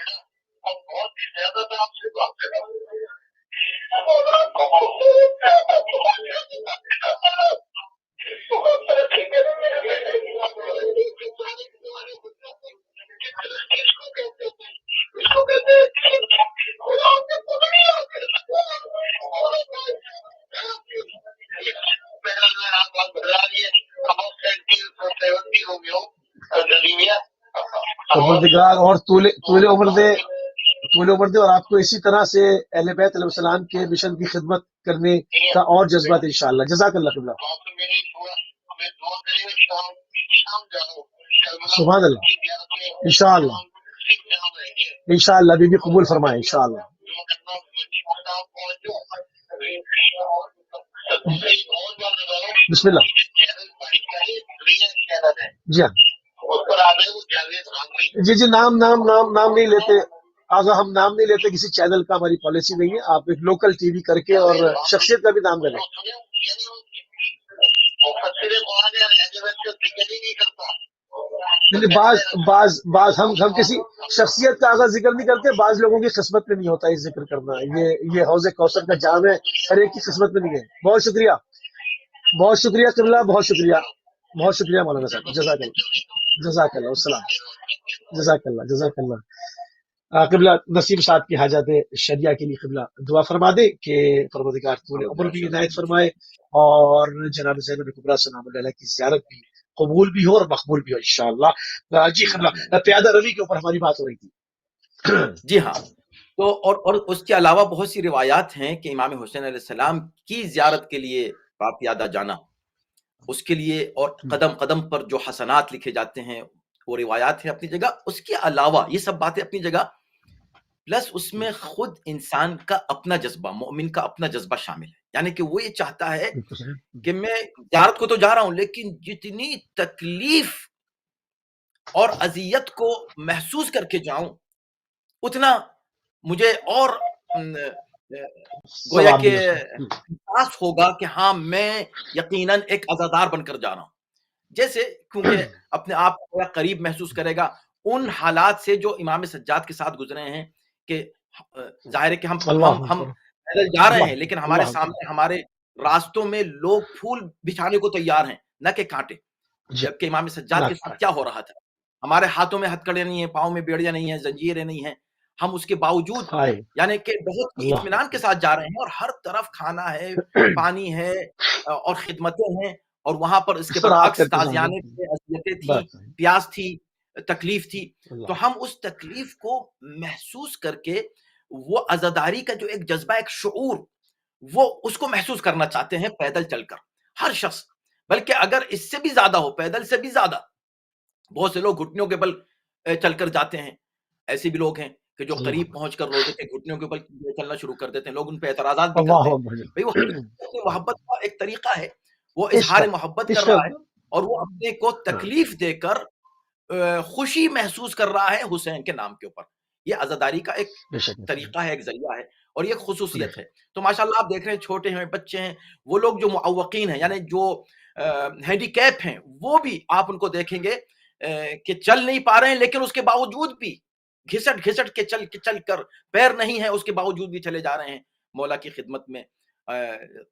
پروردگار اور طول عمر دے، اور آپ کو اسی طرح سے اہل بیت علیہ السلام کے مشن کی خدمت کرنے کا اور جذبات انشاءاللہ. جزاک اللہ قبلہ. سبحان اللہ. انشاءاللہ انشاءاللہ بی بی قبول فرمائے انشاءاللہ. بسم اللہ. جی ہاں، جی نام نہیں لیتے آگا، ہم نام نہیں لیتے کسی چینل کا، ہماری پالیسی نہیں ہے. آپ ایک لوکل ٹی وی کر کے اور شخصیت کا بھی نام لے لیں. بعض ہم کسی شخصیت کا آگاہ ذکر نہیں کرتے. بعض لوگوں کی قسمت میں نہیں ہوتا یہ ذکر کرنا. یہ حوض کوثر کا جام ہے، ہر ایک کی قسمت میں نہیں ہے. بہت شکریہ، بہت شکریہ قبلہ، بہت شکریہ، بہت شکریہ مولانا صاحب. جزاک اللہ، جزاک اللہ. السلام. جزاک اللہ، جزاک اللہ. قبلہ نسیم صاحب کی حاجات شریعہ کے لیے قبلہ دعا فرما دے کہ پروردگار طول عمر بھی ہدایت فرمائے، اور جناب زینب کبریٰ سلام اللہ علیہ کی زیارت بھی قبول بھی ہو اور مقبول بھی ہو انشاءاللہ. جی قبلہ پیادہ روی کے اوپر ہماری بات ہو رہی تھی. جی ہاں، تو اور اس کے علاوہ بہت سی روایات ہیں کہ امام حسین علیہ السلام کی زیارت کے لیے پیادہ جانا، اس کے لیے اور قدم قدم پر جو حسنات لکھے جاتے ہیں وہ روایات ہیں اپنی جگہ. اس کے علاوہ یہ سب باتیں اپنی جگہ، پلس اس میں خود انسان کا اپنا جذبہ، مومن کا اپنا جذبہ شامل ہے. یعنی کہ وہ یہ چاہتا ہے کہ میں زیارت کو تو جا رہا ہوں، لیکن جتنی تکلیف اور اذیت کو محسوس کر کے جاؤں اتنا مجھے اور گویا کہ احساس ہوگا کہ ہاں میں یقیناً ایک عزادار بن کر جا رہا ہوں. جیسے کیونکہ اپنے آپ کو قریب محسوس کرے گا ان حالات سے جو امام سجاد کے ساتھ گزرے ہیں، کہ ظاہر ہے کہ ہم پیدل جا رہے ہیں، لیکن ہمارے سامنے ہمارے راستوں میں لوگ پھول بچھانے کو تیار ہیں، نہ کہ کانٹے. جبکہ امام سجاد کے ساتھ کیا ہو رہا تھا؟ ہمارے ہاتھوں میں ہتھکڑیاں نہیں ہیں، پاؤں میں بیڑیاں نہیں ہیں، زنجیریں نہیں ہیں. ہم اس کے باوجود یعنی کہ بہت ہی اطمینان کے ساتھ جا رہے ہیں، اور ہر طرف کھانا ہے، پانی ہے، اور خدمتیں ہیں. اور وہاں پر اس کے برعکس تازیانے تھے، اذیتیں تھیں، پیاس تھی، تکلیف تھی. تو ہم اس تکلیف کو محسوس کر کے وہ عزاداری کا جو ایک جذبہ، ایک شعور، وہ اس کو محسوس کرنا چاہتے ہیں پیدل چل کر ہر شخص. بلکہ اگر اس سے بھی زیادہ ہو، پیدل سے بھی زیادہ، بہت سے لوگ گھٹنوں کے بل چل کر جاتے ہیں. ایسے بھی لوگ ہیں کہ جو اللہ قریب پہنچ کر روزے کے گھٹنوں کے اوپر چلنا شروع کر دیتے ہیں، لوگ ان پہ اعتراضات بھی کرتے ہیں. بھئی وہ اپنی محبت کا ایک طریقہ ہے، وہ اظہار محبت کر رہا ہے اور وہ اپنے کو تکلیف دے کر خوشی محسوس کر رہا ہے حسین کے نام کے اوپر. یہ عزاداری کا ایک طریقہ ہے، ایک ذریعہ ہے اور یہ خصوصیت ہے. تو ماشاءاللہ آپ دیکھ رہے ہیں چھوٹے ہیں، بچے ہیں، وہ لوگ جو معوقین ہیں، یعنی جو ہینڈی کیپ ہیں، وہ بھی آپ ان کو دیکھیں گے کہ چل نہیں پا رہے ہیں، لیکن اس کے باوجود بھی گھسٹ گھسٹ کے چل کر، پیر نہیں ہے اس کے باوجود بھی چلے جا رہے ہیں مولا کی خدمت میں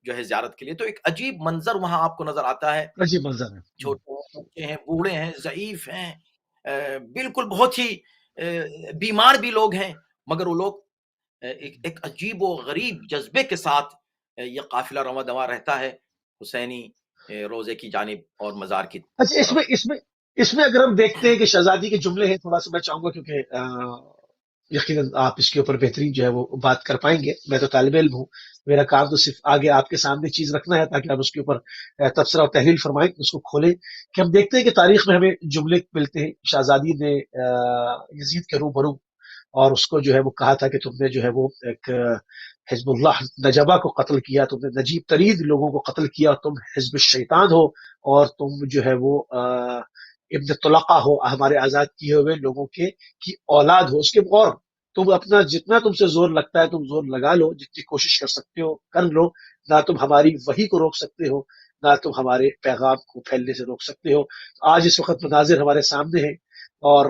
جو ہے زیارت کے لیے. تو ایک عجیب منظر وہاں آپ کو نظر آتا ہے. عجیب منظر ہے. چھوٹے ہیں، بچے ہیں، بوڑھے ہیں، ضعیف ہیں، بالکل بہت ہی بیمار بھی لوگ ہیں، مگر وہ لوگ ایک عجیب و غریب جذبے کے ساتھ یہ قافلہ رواں دواں رہتا ہے حسینی روزے کی جانب اور مزار کی. اچھا، اس میں اگر ہم دیکھتے ہیں کہ شہزادی کے جملے ہیں، تھوڑا سا میں چاہوں گا کیونکہ یقیناً آپ اس کے اوپر بہترین جو ہے وہ بات کر پائیں گے. میں تو طالب علم ہوں، میرا کام تو صرف آگے آپ کے سامنے چیز رکھنا ہے تاکہ آپ اس کے اوپر تبصرہ اور تحلیل فرمائیں، اس کو کھولیں. کہ ہم دیکھتے ہیں کہ تاریخ میں ہمیں جملے ملتے ہیں. شہزادی نے یزید کے روبرو اور اس کو جو ہے وہ کہا تھا کہ تم نے جو ہے وہ ایک حزب اللہ نجبہ کو قتل کیا، تم نے نجیب ترین لوگوں کو قتل کیا، تم حزب الشیطان ہو اور تم جو ہے وہ ابن طلقہ ہو، ہمارے آزاد کیے ہوئے لوگوں کی اولاد ہو. اس کے اور تم اپنا جتنا تم سے زور لگتا ہے تم زور لگا لو، جتنی کوشش کر سکتے ہو کر لو، نہ تم ہماری وحی کو روک سکتے ہو، نہ تم ہمارے پیغام کو پھیلنے سے روک سکتے ہو. آج اس وقت مناظر ہمارے سامنے ہیں، اور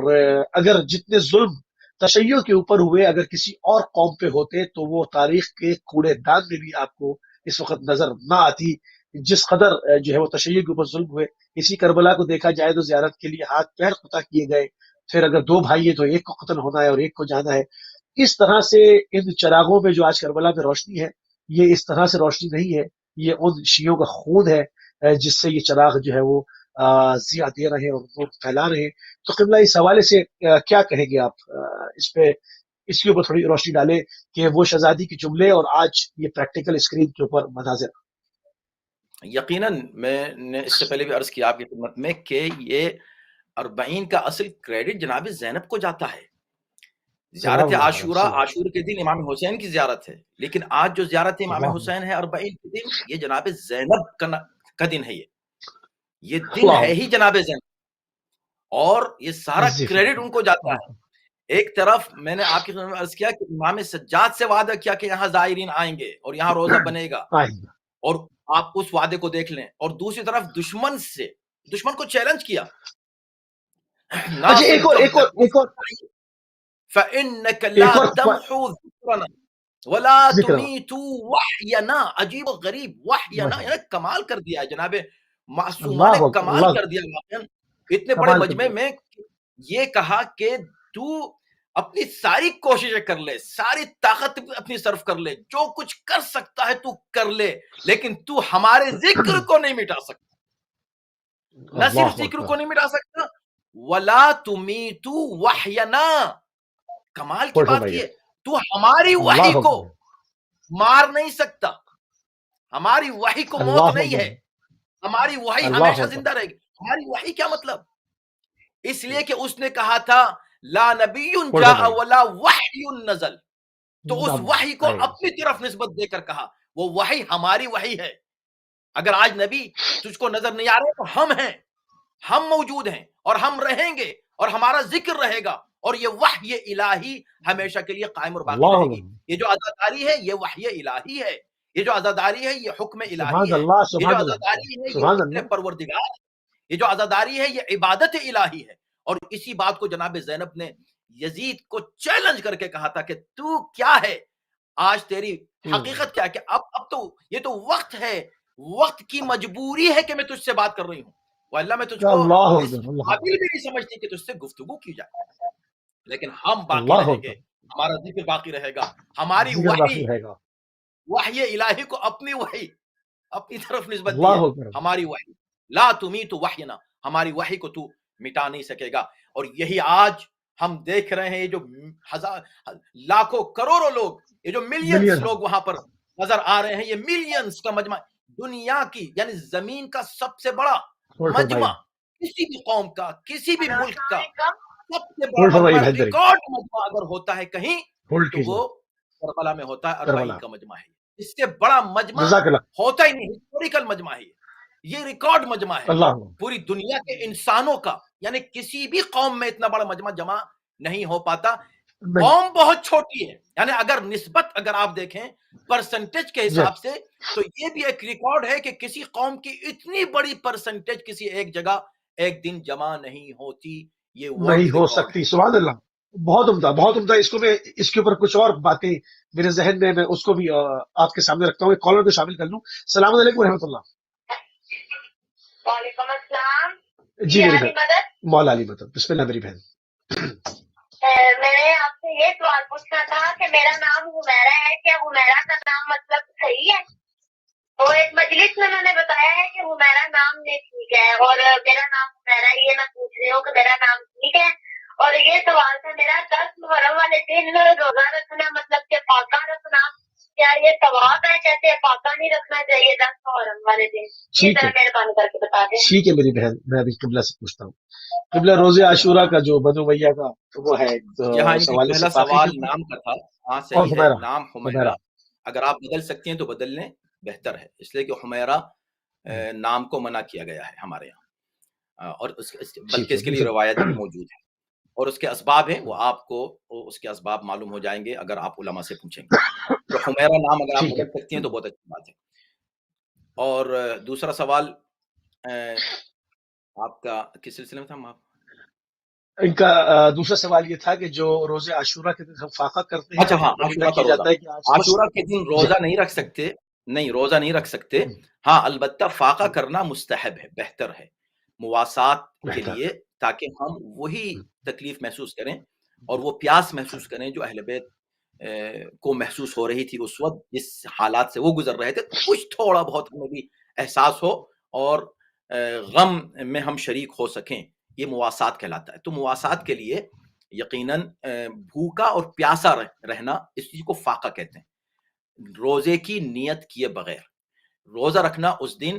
اگر جتنے ظلم تشیع کے اوپر ہوئے اگر کسی اور قوم پہ ہوتے تو وہ تاریخ کے کوڑے دان میں بھی آپ کو اس وقت نظر نہ آتی. جس قدر جو ہے وہ تشیع کے اوپر ظلم ہوئے. اسی کربلا کو دیکھا جائے تو زیارت کے لیے ہاتھ پیر قطع کیے گئے، پھر اگر دو بھائی ہیں تو ایک کو قتل ہونا ہے اور ایک کو جانا ہے. اس طرح سے ان چراغوں میں جو آج کربلا میں روشنی ہے، یہ اس طرح سے روشنی نہیں ہے، یہ ان شیعوں کا خون ہے جس سے یہ چراغ جو ہے وہ ضیاء دے رہے ہیں اور وہ پھیلا رہے ہیں. تو قبلہ اس حوالے سے کیا کہیں گے آپ اس پہ، اس کے اوپر تھوڑی روشنی ڈالیں کہ وہ شہزادی کے جملے اور آج یہ پریکٹیکل اسکرین کے اوپر مناظر. یقیناً میں نے اس سے پہلے بھی عرض کیا آپ کی خدمت میں کہ یہ 40 کا اصل کریڈٹ جناب زینب کو جاتا ہے. زیارت عاشورہ، عاشور کے دن امام حسین کی زیارت ہے، لیکن آج جو زیارت امام حسین ہے 40 کے دن، یہ جناب زینب کا دن ہے. یہ دن ہے ہی جناب زینب، اور یہ سارا کریڈٹ ان کو جاتا ہے. ایک طرف میں نے آپ کی خدمت میں عرض کیا کہ امام سجاد سے وعدہ کیا کہ یہاں زائرین آئیں گے اور یہاں روزہ بنے گا، اور آپ اس وعدے کو دیکھ لیں. اور دوسری طرف دشمن کو چیلنج کیا. فَإِنَّكَ لَا تَمْحُو ذِكْرَنَا وَلَا تُمِيتُوا وَحْيَنَا. عجیب و غریب وحینا، یعنی کمال کر دیا ہے جناب معصومہ نے، کمال کر دیا. اتنے بڑے مجمع میں یہ کہا کہ تو اپنی ساری کوششیں کر لے، ساری طاقت اپنی صرف کر لے، جو کچھ کر سکتا ہے تو کر لے، لیکن تو ہمارے ذکر کو نہیں مٹا سکتا. نہ صرف ذکر کو نہیں مٹا سکتا، وَلَا تُمِيتُوا وَحْيَنَا. کمال کی بات کی ہے، تو ہماری وحی کو مار نہیں سکتا. ہماری وحی کو موت نہیں ہے، ہماری وحی ہمیشہ زندہ رہے گی. ہماری وحی کیا مطلب؟ اس لیے کہ اس نے کہا تھا لا نبی جاء ولا وحی نزل. تو اس وحی کو اپنی طرف نسبت دے کر کہا وہ وحی ہماری وحی ہے. اگر آج نبی تجھ کو نظر نہیں آ رہے تو ہم ہیں، ہم موجود ہیں اور ہم رہیں گے اور ہمارا ذکر رہے گا، اور یہ وحی الہی ہمیشہ کے لیے قائم اور باقی رہے گی. یہ جو عزاداری ہے یہ وحی الہی ہے، یہ جو عزاداری ہے یہ حکم الہی ہے، یہ جو عزاداری ہے یہ حکم پروردگار ہے، یہ جو عزاداری ہے یہ عبادت الہی ہے. اور اسی بات کو جناب زینب نے یزید کو چیلنج کر کے کہا تھا کہ تو کیا ہے، آج تیری حقیقت کیا ہے، کہ اب تو یہ تو وقت ہے، وقت کی مجبوری ہے کہ میں تجھ سے بات کر رہی ہوں، واللہ میں تجھ کو اس قابل بھی نہیں سمجھتی کہ تجھ سے گفتگو کی جائے. لیکن ہم باقی رہیں گے، ہمارا ذکر باقی رہے گا، ہماری وحی الہی کو اپنی وحی اپنی طرف نسبت دی ہے. ہماری وحی لا تمیت وحینا، ہماری وحی کو تو مٹا نہیں سکے گا. اور یہی آج ہم دیکھ رہے ہیں، یہ جو لاکھوں کروڑوں لوگ، یہ جو ملینز لوگ وہاں پر نظر آ رہے ہیں، یہ ملینز کا مجمع، دنیا کی یعنی زمین کا سب سے بڑا مجمع، کسی بھی قوم کا، کسی بھی ملک کا سب سے ہولڈ بڑا فرمائیے مجمع بہن ریکارڈ مجمع اگر ہوتا ہے کہیں ہولڈ تو وہ کیجیے کربلا میں ہوتا ہے، کربلا. اربعین کا مجمع ہے. اس سے بڑا مجمع جزاک اللہ. ہوتا ہی نہیں، ہسٹوریکل مجمع ہے یہ ریکارڈ مجمع ہے اللہ پوری دنیا کے انسانوں کا، یعنی کسی بھی قوم میں اتنا بڑا مجمع جمع نہیں ہو پاتا. قوم بہت چھوٹی ہے، یعنی اگر نسبت اگر آپ دیکھیں پرسنٹیج کے حساب سے تو یہ بھی ایک ریکارڈ ہے کہ کسی قوم کی اتنی بڑی پرسنٹیج کسی ایک جگہ ایک دن جمع نہیں ہوتی. یہ نہیں ہو سکتی. سبحان اللہ، بہت عمدہ بہت عمدہ. اس کو میں اس کے اوپر کچھ اور باتیں میرے ذہن میں اس کو بھی آپ کے سامنے رکھتا ہوں. ایک کالر کو شامل کر لوں. السلام علیکم ورحمۃ اللہ. وعلیکم السلام. جی میری بہن مولا علی مدد. بسم اللہ میری بہن. میں نے آپ سے یہ سوال پوچھنا تھا کہ میرا نام حمیرہ ہے، کیا حمیرہ کا نام مطلب صحیح ہے؟ تو ایک مجلس میں انہوں نے بتایا ہے کہ حمیرہ نام نہیں ٹھیک ہے، اور میرا نام حمیرہ یہ میں پوچھ رہی ہوں کہ میرا نام ٹھیک ہے. اور یہ سوال تھا میرا 10 محرم والے دن روزہ رکھنا مطلب کہ فاقہ رکھنا کیا یہ ثواب ہے؟ کہتے ہیں فاقہ نہیں رکھنا چاہیے 10 محرم والے دن. ٹھیک ہے مہربانی کر کے بتا دیں. ٹھیک ہے میری بہن، میں ابھی قبلہ سے پوچھتا ہوں. قبلہ روزے عاشورہ کا جو بنو امیہ کا وہ ہے سوال پہلا سوال نام کا تھا. ہاں صحیح ہے، نام حمیرہ اگر آپ بدل سکتے ہیں تو بدل لیں، بہتر ہے، اس لیے کہ حمیرہ نام کو منع کیا گیا ہے ہمارے یہاں، اور بلکہ اس کے لیے روایت بھی موجود ہے اور اس کے اسباب ہیں، وہ آپ کو اس کے اسباب معلوم ہو جائیں گے اگر آپ علماء سے پوچھیں گے. تو حمیرہ نام اگر آپ بدل سکتے ہیں تو بہت اچھی بات ہے. اور دوسرا سوال آپ کا کس سلسلے میں تھا؟ ان کا دوسرا سوال یہ تھا کہ جو روزے عاشورہ کے دن ہم فاقہ کرتے ہیں. اچھا ہاں، عاشورہ کے دن روزہ نہیں رکھ سکتے، نہیں روزہ نہیں رکھ سکتے. ہاں البتہ فاقہ کرنا مستحب ہے، بہتر ہے مواسات کے لیے، تاکہ ہم وہی تکلیف محسوس کریں اور وہ پیاس محسوس کریں جو اہل بیت کو محسوس ہو رہی تھی اس وقت جس حالات سے وہ گزر رہے تھے. کچھ تھوڑا بہت ہمیں بھی احساس ہو اور غم میں ہم شریک ہو سکیں، یہ مواسات کہلاتا ہے. تو مواسات کے لیے یقیناً بھوکا اور پیاسا رہنا اس چیز کو فاقہ کہتے ہیں. روزے کی نیت کیے بغیر روزہ رکھنا اس دن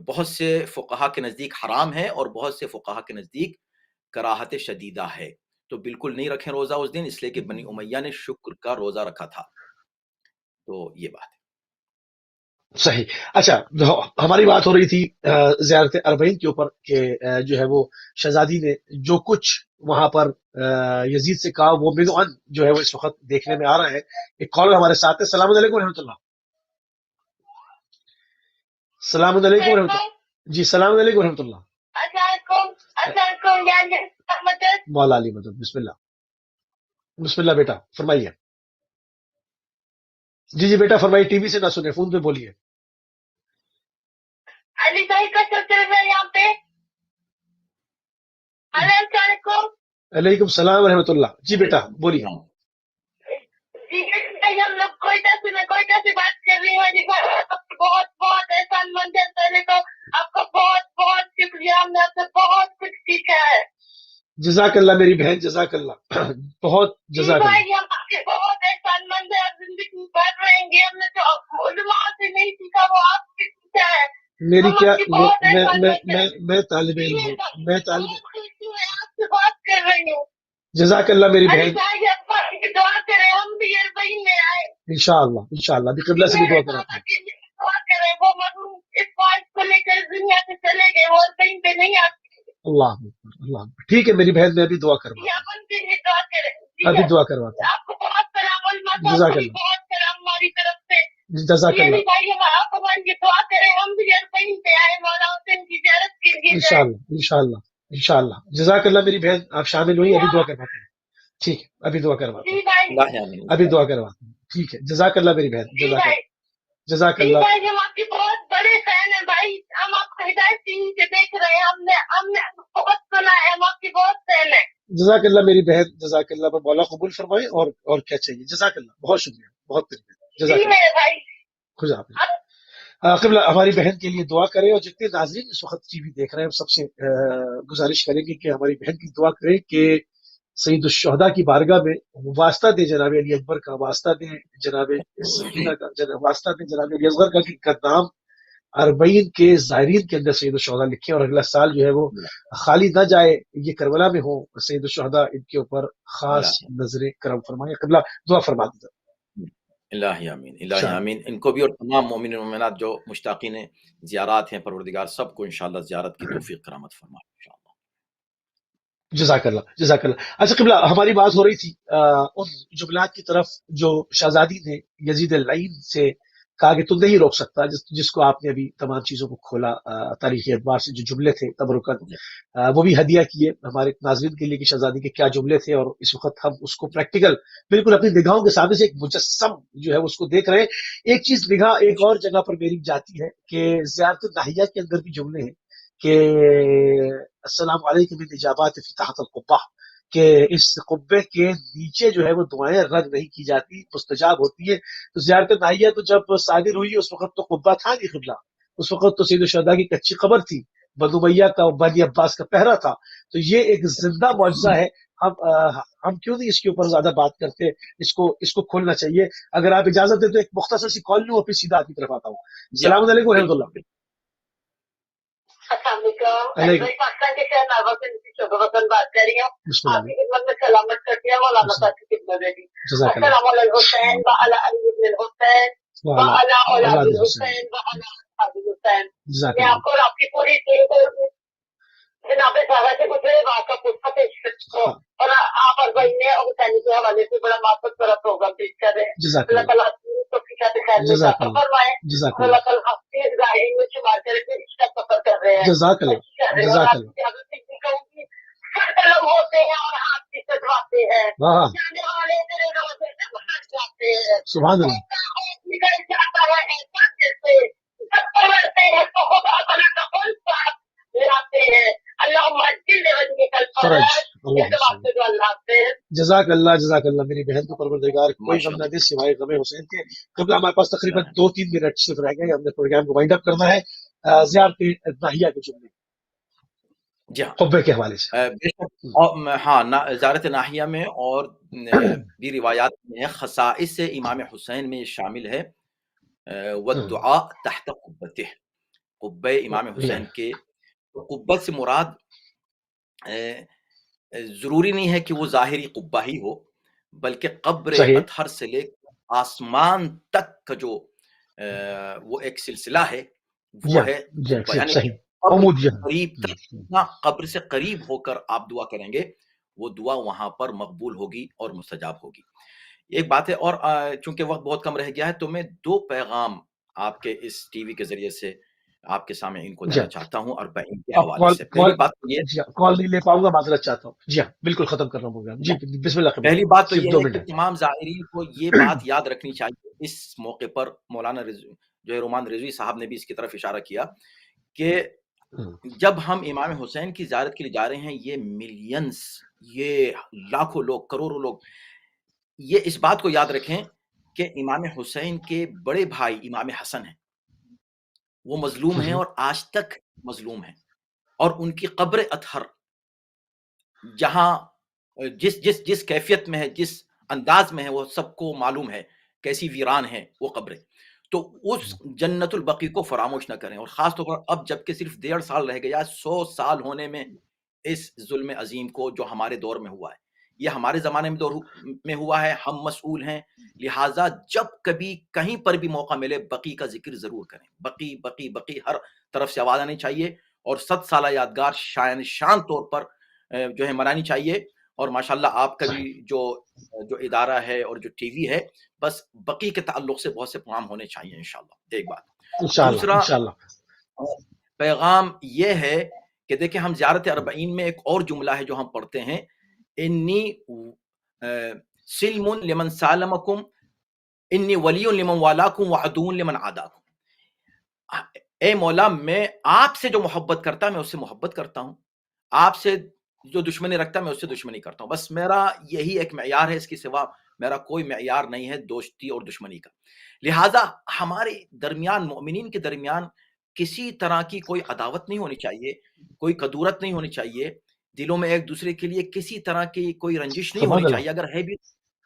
بہت سے فقہا کے نزدیک حرام ہے اور بہت سے فقہا کے نزدیک کراہت شدیدہ ہے. تو بالکل نہیں رکھیں روزہ اس دن، اس لیے کہ بنی امیہ نے شکر کا روزہ رکھا تھا. تو یہ بات ہے. صحیح. اچھا، ہماری بات ہو رہی تھی زیارت اربعین کے اوپر کہ جو ہے وہ شہزادی نے جو کچھ وہاں پر یزید سے کہا وہ بدعن جو ہے وہ اس وقت دیکھنے میں آ رہا ہے. ایک کالر ہمارے ساتھ ہے. السلام علیکم ورحمۃ اللہ. السلام علیکم ورحمۃ اللہ. جی السلام علیکم ورحمۃ اللہ. مولا علی مدد. بسم اللہ بسم اللہ بیٹا فرمائیے. جی جی بیٹا فرمائیے، ٹی وی سے نہ سنیں، فون پہ بولیے. علی بھائی کا سلسلہ ہے یہاں پہ. السلام علیکم. علیکم السلام ورحمۃ اللہ. جی بیٹا بولیے. ہم لوگ کوئٹہ سے بات کر رہے ہیں. علی بھائی بہت بہت احسان مند ہے. پہلے تو آپ کا بہت بہت شکریہ، ہم نے آپ سے بہت کچھ سیکھا ہے. جزاک اللہ میری بہن، جزاک اللہ، بہت جزاک اللہ. ہم آپ کے بہت احسان مند ہیں، زندگی بھر رہیں گے. ہم نے جو علماء سے نہیں سیکھا وہ آپ سے سیکھا ہے. میری کیا میں طالب علم ہوں، میں طالب آپ سے بات کر رہی ہوں. جزاک اللہ میری بہن. دعا کریں ہم بھی اربعین میں آئے انشاءاللہ انشاءاللہ. ابھی قبلہ سے بھی دعا کراتے ہیں. دعا کریں وہ مرحوم اس بات کو لے کر دنیا سے چلے گئے اور کہیں پہ نہیں آتے. اللہ اللہ. ٹھیک ہے میری بہن، میں ابھی دعا کرواتا ہوں، ابھی دعا کرواتا ہوں. آپ کو بہت سلام، جزاک اللہ. بہت سلام ہماری طرف سے. جزاک اللہ. بھائی آپ ہماری دعا کریں ہم بھی اربعین پہ آئے مولا حسین کی زیارت کے لیے. انشاءاللہ انشاءاللہ انشاءاللہ. جزاک اللہ میری بہن، آپ شامل ہوئی. ابھی دعا کرواتے ہیں. ٹھیک ہے ابھی دعا کرواتے ہیں، ابھی دعا کرواتے ہیں. ٹھیک ہے جزاک اللہ میری بہن. جزاک اللہ. بھائی ہم آپ کے بہت بڑے فین ہیں بھائی. ہم آپ کو ہدایت ٹی وی سے دیکھ رہے ہیں. ہم نے بہت سنا ہے، ہم آپ کی بہت فین ہیں. جزاک اللہ میری بہن، جزاک اللہ. مولا قبول فرمائے. اور کیا چاہیے. جزاک اللہ، بہت شکریہ، بہت جزاک اللہ. خدا حافظ. قبلہ ہماری بہن کے لیے دعا کریں، اور جتنے ناظرین اس وقت ٹی وی دیکھ رہے ہیں ہم سب سے گزارش کریں گے کہ ہماری بہن کی دعا کریں کہ سید الشہداء کی بارگاہ میں واسطہ دے جناب علی اکبر کا، واسطہ دے جناب سکینہ کا، واسطہ دے جناب علی اصغر کا کہ نام 40 کے زائرین کے اندر سید الشہداء لکھیں، اور اگلا سال جو ہے وہ خالی نہ جائے، یہ کربلا میں ہو، سید الشہداء ان کے اوپر خاص نظر کرم فرمائے. قبلہ دعا فرما دیجیے. الہی آمین، الہی آمین. ان کو بھی اور تمام مومنین و مومنات جو مشتاقین زیارات ہیں، پروردگار سب کو انشاءاللہ زیارت کی توفیق کرامت فرمائے انشاءاللہ. جزاک اللہ، جزاک اللہ. اچھا قبلہ، ہماری بات ہو رہی تھی ان جملات کی طرف جو شہزادی نے یزید اللعین سے کہا کہ تم نہیں روک سکتا، جس کو آپ نے ابھی تمام چیزوں کو کھولا تاریخی اعتبار سے، جو جملے تھے تبرکن وہ بھی ہدیہ کیے ہمارے ناظرین کے لیے کہ شہزادی کے کیا جملے تھے، اور اس وقت ہم اس کو پریکٹیکل بالکل اپنی نگاہوں کے سامنے سے ایک مجسم جو ہے اس کو دیکھ رہے ہیں. ایک چیز نگاہ ایک اور جگہ پر میری جاتی ہے کہ زیارت الناہیہ کے اندر بھی جملے ہیں کہ السلام علیکم من اجابات فی تحت القبہ، کہ اس قبے کے نیچے جو ہے وہ دعائیں رد نہیں کی جاتی، مستجاب ہوتی ہے. تو زیارت الناہیہ تو جب صادر ہوئی اس وقت تو قبہ تھا نہیں قبلہ، اس وقت تو سید الشہداء کی کچی قبر تھی، بنو امیہ کا بنی عباس کا پہرا تھا. تو یہ ایک زندہ معجزہ ہے. ہم کیوں نہیں اس کے اوپر زیادہ بات کرتے، اس کو کھولنا چاہیے. اگر آپ اجازت دیں تو ایک مختصر سی کال لوں اور پھر سیدھا آپ کی طرف آتا ہوں. السلام علیکم و رحمۃ اللہ. السلام علیکم، پاکستان کے شہر ناوازن سے شعبہ وطن بات کر رہی ہوں. آپ کی خدمت میں سلامت کرتی ہوں، مولانا صاحب کی خدمت میں بھی. السلام علیکم حسین وعلی علی بن الحسین وعلی اولاد الحسین وعلی اصحاب الحسین. میں آپ کو اور آپ کی پوری ٹیم کو جناب صاحبہ سے کچھ بات کا پوچھا پیش کرتا ہوں، اور آپ اربعین نے حسینی کے حوالے سے بڑا معرفت بڑا پروگرام پیش کر رہے ہیں. اللہ تعالیٰ فرمائے، اللہ تعالیٰ حفیظ ظاہرین میں شمار کرے پھر اس کا سفر کر رہے ہیں. جزاک اللہ. لوگ ہوتے ہیں اور ہاتھ کی سجواتے ہیں، جانے والے میرے روزے سے باہر جاتے ہیں. سبحان اللہ. نکل جاتا ہے ایسا جیسے جب پڑھتے ہیں تو خدا تعالیٰ کا خود ساتھ لاتے ہیں. اللہ مسجد وجہ کل جزاک اللہ، جزاک اللہ. میری بہن کو پروردگار کوئی غم نہ دے سوائے غم حسین کے. قبلہ ہمارے پاس تقریباً 2-3 منٹ صرف رہ گئے، ہم نے پروگرام کو وائنڈ اپ کرنا ہے. زیارت ناہیہ کے جملے جی ہاں قبے کے حوالے سے. ہاں، زیارت ناہیہ میں اور بھی روایات میں خصائص امام حسین میں شامل ہے والدعاء تحت قبتہ، قبہ امام حسین کے. قبت سے مراد ضروری نہیں ہے کہ وہ ظاہری قبہ ہی ہو، بلکہ قبر اطہر سے لے آسمان تک کا جو وہ ایک سلسلہ ہے وہ ہے قبہ. یعنی قبر سے قریب ہو کر آپ دعا کریں گے، وہ دعا وہاں پر مقبول ہوگی اور مستجاب ہوگی. ایک بات ہے، اور چونکہ وقت بہت کم رہ گیا ہے تو میں 2 پیغام آپ کے اس ٹی وی کے ذریعے سے آپ کے سامنے ان کو دینا چاہتا ہوں. اور ان کے حوالے سے پہلی بات تو یہ کال نہیں لے پاؤں گا، معذرت چاہتا ہوں. جی ہاں بالکل ختم کر رہا ہوں پروگرام. جی بسم اللہ. پہلی بات تو یہ ہے کہ تمام زائرین کو یہ بات یاد رکھنی چاہیے. اس موقع پر مولانا جو ہے رومان رضوی صاحب نے بھی اس کی طرف اشارہ کیا کہ جب ہم امام حسین کی زیارت کے لیے جا رہے ہیں، یہ ملینز، یہ لاکھوں لوگ، کروڑوں لوگ، یہ اس بات کو یاد رکھیں کہ امام حسین کے بڑے بھائی امام حسن ہیں، وہ مظلوم ہیں اور آج تک مظلوم ہیں. اور ان کی قبر اطہر جہاں جس کیفیت میں ہے، جس انداز میں ہے، وہ سب کو معلوم ہے کیسی ویران ہے وہ قبریں. تو اس جنت البقیع کو فراموش نہ کریں. اور خاص طور پر اب جب کہ صرف 1.5 سال رہ گیا، 100 سال ہونے میں اس ظلم عظیم کو جو ہمارے دور میں ہوا ہے، یہ ہمارے زمانے میں دور میں ہوا ہے، ہم مسئول ہیں. لہٰذا جب کبھی کہیں پر بھی موقع ملے بقیع کا ذکر ضرور کریں. بقیع بقیع بقیع ہر طرف سے آواز آنی چاہیے، اور 100 سالہ یادگار شان طور پر جو ہے منانی چاہیے. اور ماشاءاللہ آپ کا بھی جو ادارہ ہے اور جو ٹی وی ہے، بس بقیع کے تعلق سے بہت سے پیغام ہونے چاہیے انشاءاللہ. ایک بات. دوسرا پیغام یہ ہے کہ دیکھیں، ہم زیارت اربعین میں ایک اور جملہ ہے جو ہم پڑھتے ہیں، انی سلم لمن سالمکم انی ولی لمن والاکم وعدو لمن عاداکم. اے مولا، میں آپ سے جو محبت کرتا میں اس سے محبت کرتا ہوں، آپ سے جو دشمنی رکھتا میں اس سے دشمنی کرتا ہوں. بس میرا یہی ایک معیار ہے، اس کے سوا میرا کوئی معیار نہیں ہے دوستی اور دشمنی کا. لہٰذا ہمارے درمیان، مومنین کے درمیان کسی طرح کی کوئی عداوت نہیں ہونی چاہیے، کوئی کدورت نہیں ہونی چاہیے، دلوں میں ایک دوسرے کے لیے کسی طرح کی کوئی رنجش نہیں ہونی چاہیے. اگر ہے بھی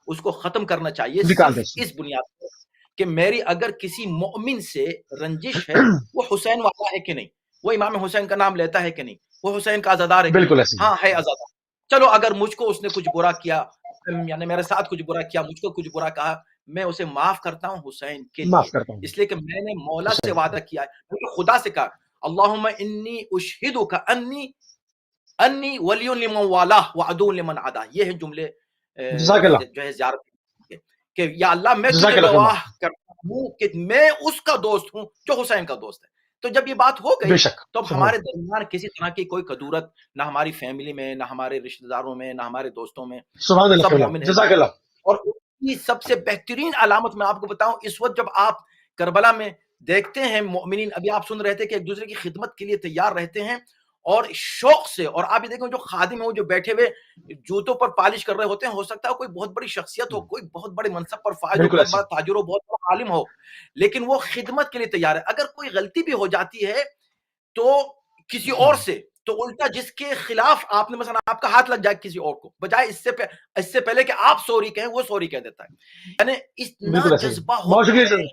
اس کو ختم کرنا چاہیے، صرف اس بنیاد پر کہ میری اگر کسی مومن سے رنجش ہے وہ حسین والا ہے کہ نہیں, وہ امام حسین کا نام لیتا ہے کہ نہیں, وہ حسین کا عزادار ہے کہ بالکل نہیں؟ ایسے ہاں ہے عزادار. چلو اگر مجھ کو اس نے کچھ برا کیا, یعنی میرے ساتھ کچھ برا کیا, مجھ کو کچھ برا کہا, میں اسے معاف کرتا ہوں حسین کے معاف لیے, کرتا ہوں اس لیے کہ میں نے مولا سے حسین. وعدہ کیا ہے, بلکہ خدا سے کہا اللہم انی اشہدک انی ولی لمن والاہ وعدو لمن عدا. یہ ہے جملے جزاک اللہ, جو ہے زیارت کے, کہ یا اللہ میں جزاک تجھے اللہ خیر. گواہ کرتا ہوں کہ میں اس کا دوست ہوں جو حسین کا دوست ہے. تو جب یہ بات ہو بے گئی شک, تو اب ہمارے درمیان کسی طرح کی کوئی کدورت نہ ہماری فیملی میں, نہ ہمارے رشتہ داروں میں, نہ ہمارے دوستوں میں, سبحان اللہ, سب مومن ہیں. جزاک اللہ. اور اس کی سب سے بہترین علامت میں آپ کو بتاؤں, اس وقت جب آپ کربلا میں دیکھتے ہیں مومنین, ابھی آپ سن رہے تھے کہ ایک دوسرے کی خدمت کے لیے تیار رہتے ہیں اور شوق سے, اور آپ یہ دیکھیں جو خادم ہیں وہ جو بیٹھے ہوئے جوتوں پر پالش کر رہے ہوتے ہیں, ہو سکتا ہے کوئی بہت بڑی شخصیت ہو, کوئی بہت بڑے منصب پر فائز ہو, بہت بڑا تاجر ہو, بہت بڑا عالم ہو, لیکن وہ خدمت کے لیے تیار ہے. اگر کوئی غلطی بھی ہو جاتی ہے تو کسی اور سے, تو الٹا جس کے خلاف آپ نے مثلا آپ کا ہاتھ لگ جائے کسی اور کو, بجائے اس سے پہلے کہ آپ سوری کہیں وہ سوری کہہ دیتا ہے. یعنی اتنا جذبہ ہوتا ہے,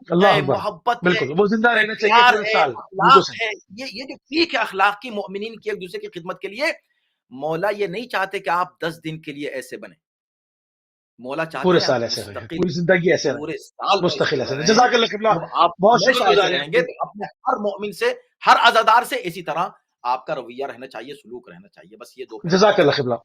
اللہ محبت بالکل, وہ زندہ رہنا چاہیے پیار پورے ہے, سال. اخلاق ہے, یہ جو ٹھیک ہے اخلاق کی مومنین کی ایک دوسرے کی خدمت کے لیے. مولا یہ نہیں چاہتے کہ آپ 10 دن کے لیے ایسے بنے, مولا چاہتے پورے ہیں سال ایسے رہیں, پوری زندگی ایسے رہیں, پورے سال مستقل ایسے رہیں. جزاک اللہ خیر. آپ بہت شکر ہمیشہ ایسے گزار رہیں گے, تو اپنے ہر مومن سے, ہر عزادار سے اسی طرح آپ کا رویہ رہنا چاہیے, سلوک رہنا چاہیے. بس یہ دو. جزاک اللہ خیر.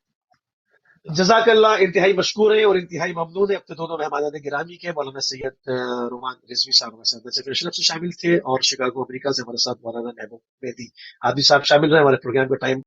جزاک اللہ, انتہائی مشکور ہیں اور انتہائی ممنون ہیں اپنے دونوں مہمانان گرامی کے. مولانا سید رومان رضوی صاحب ہمارے ساتھ اشرف سے شامل تھے, اور شکاگو امریکہ سے ہمارے ساتھ مولانا محبوب مہدی عادی صاحب شامل رہے. ہمارے پروگرام کا ٹائم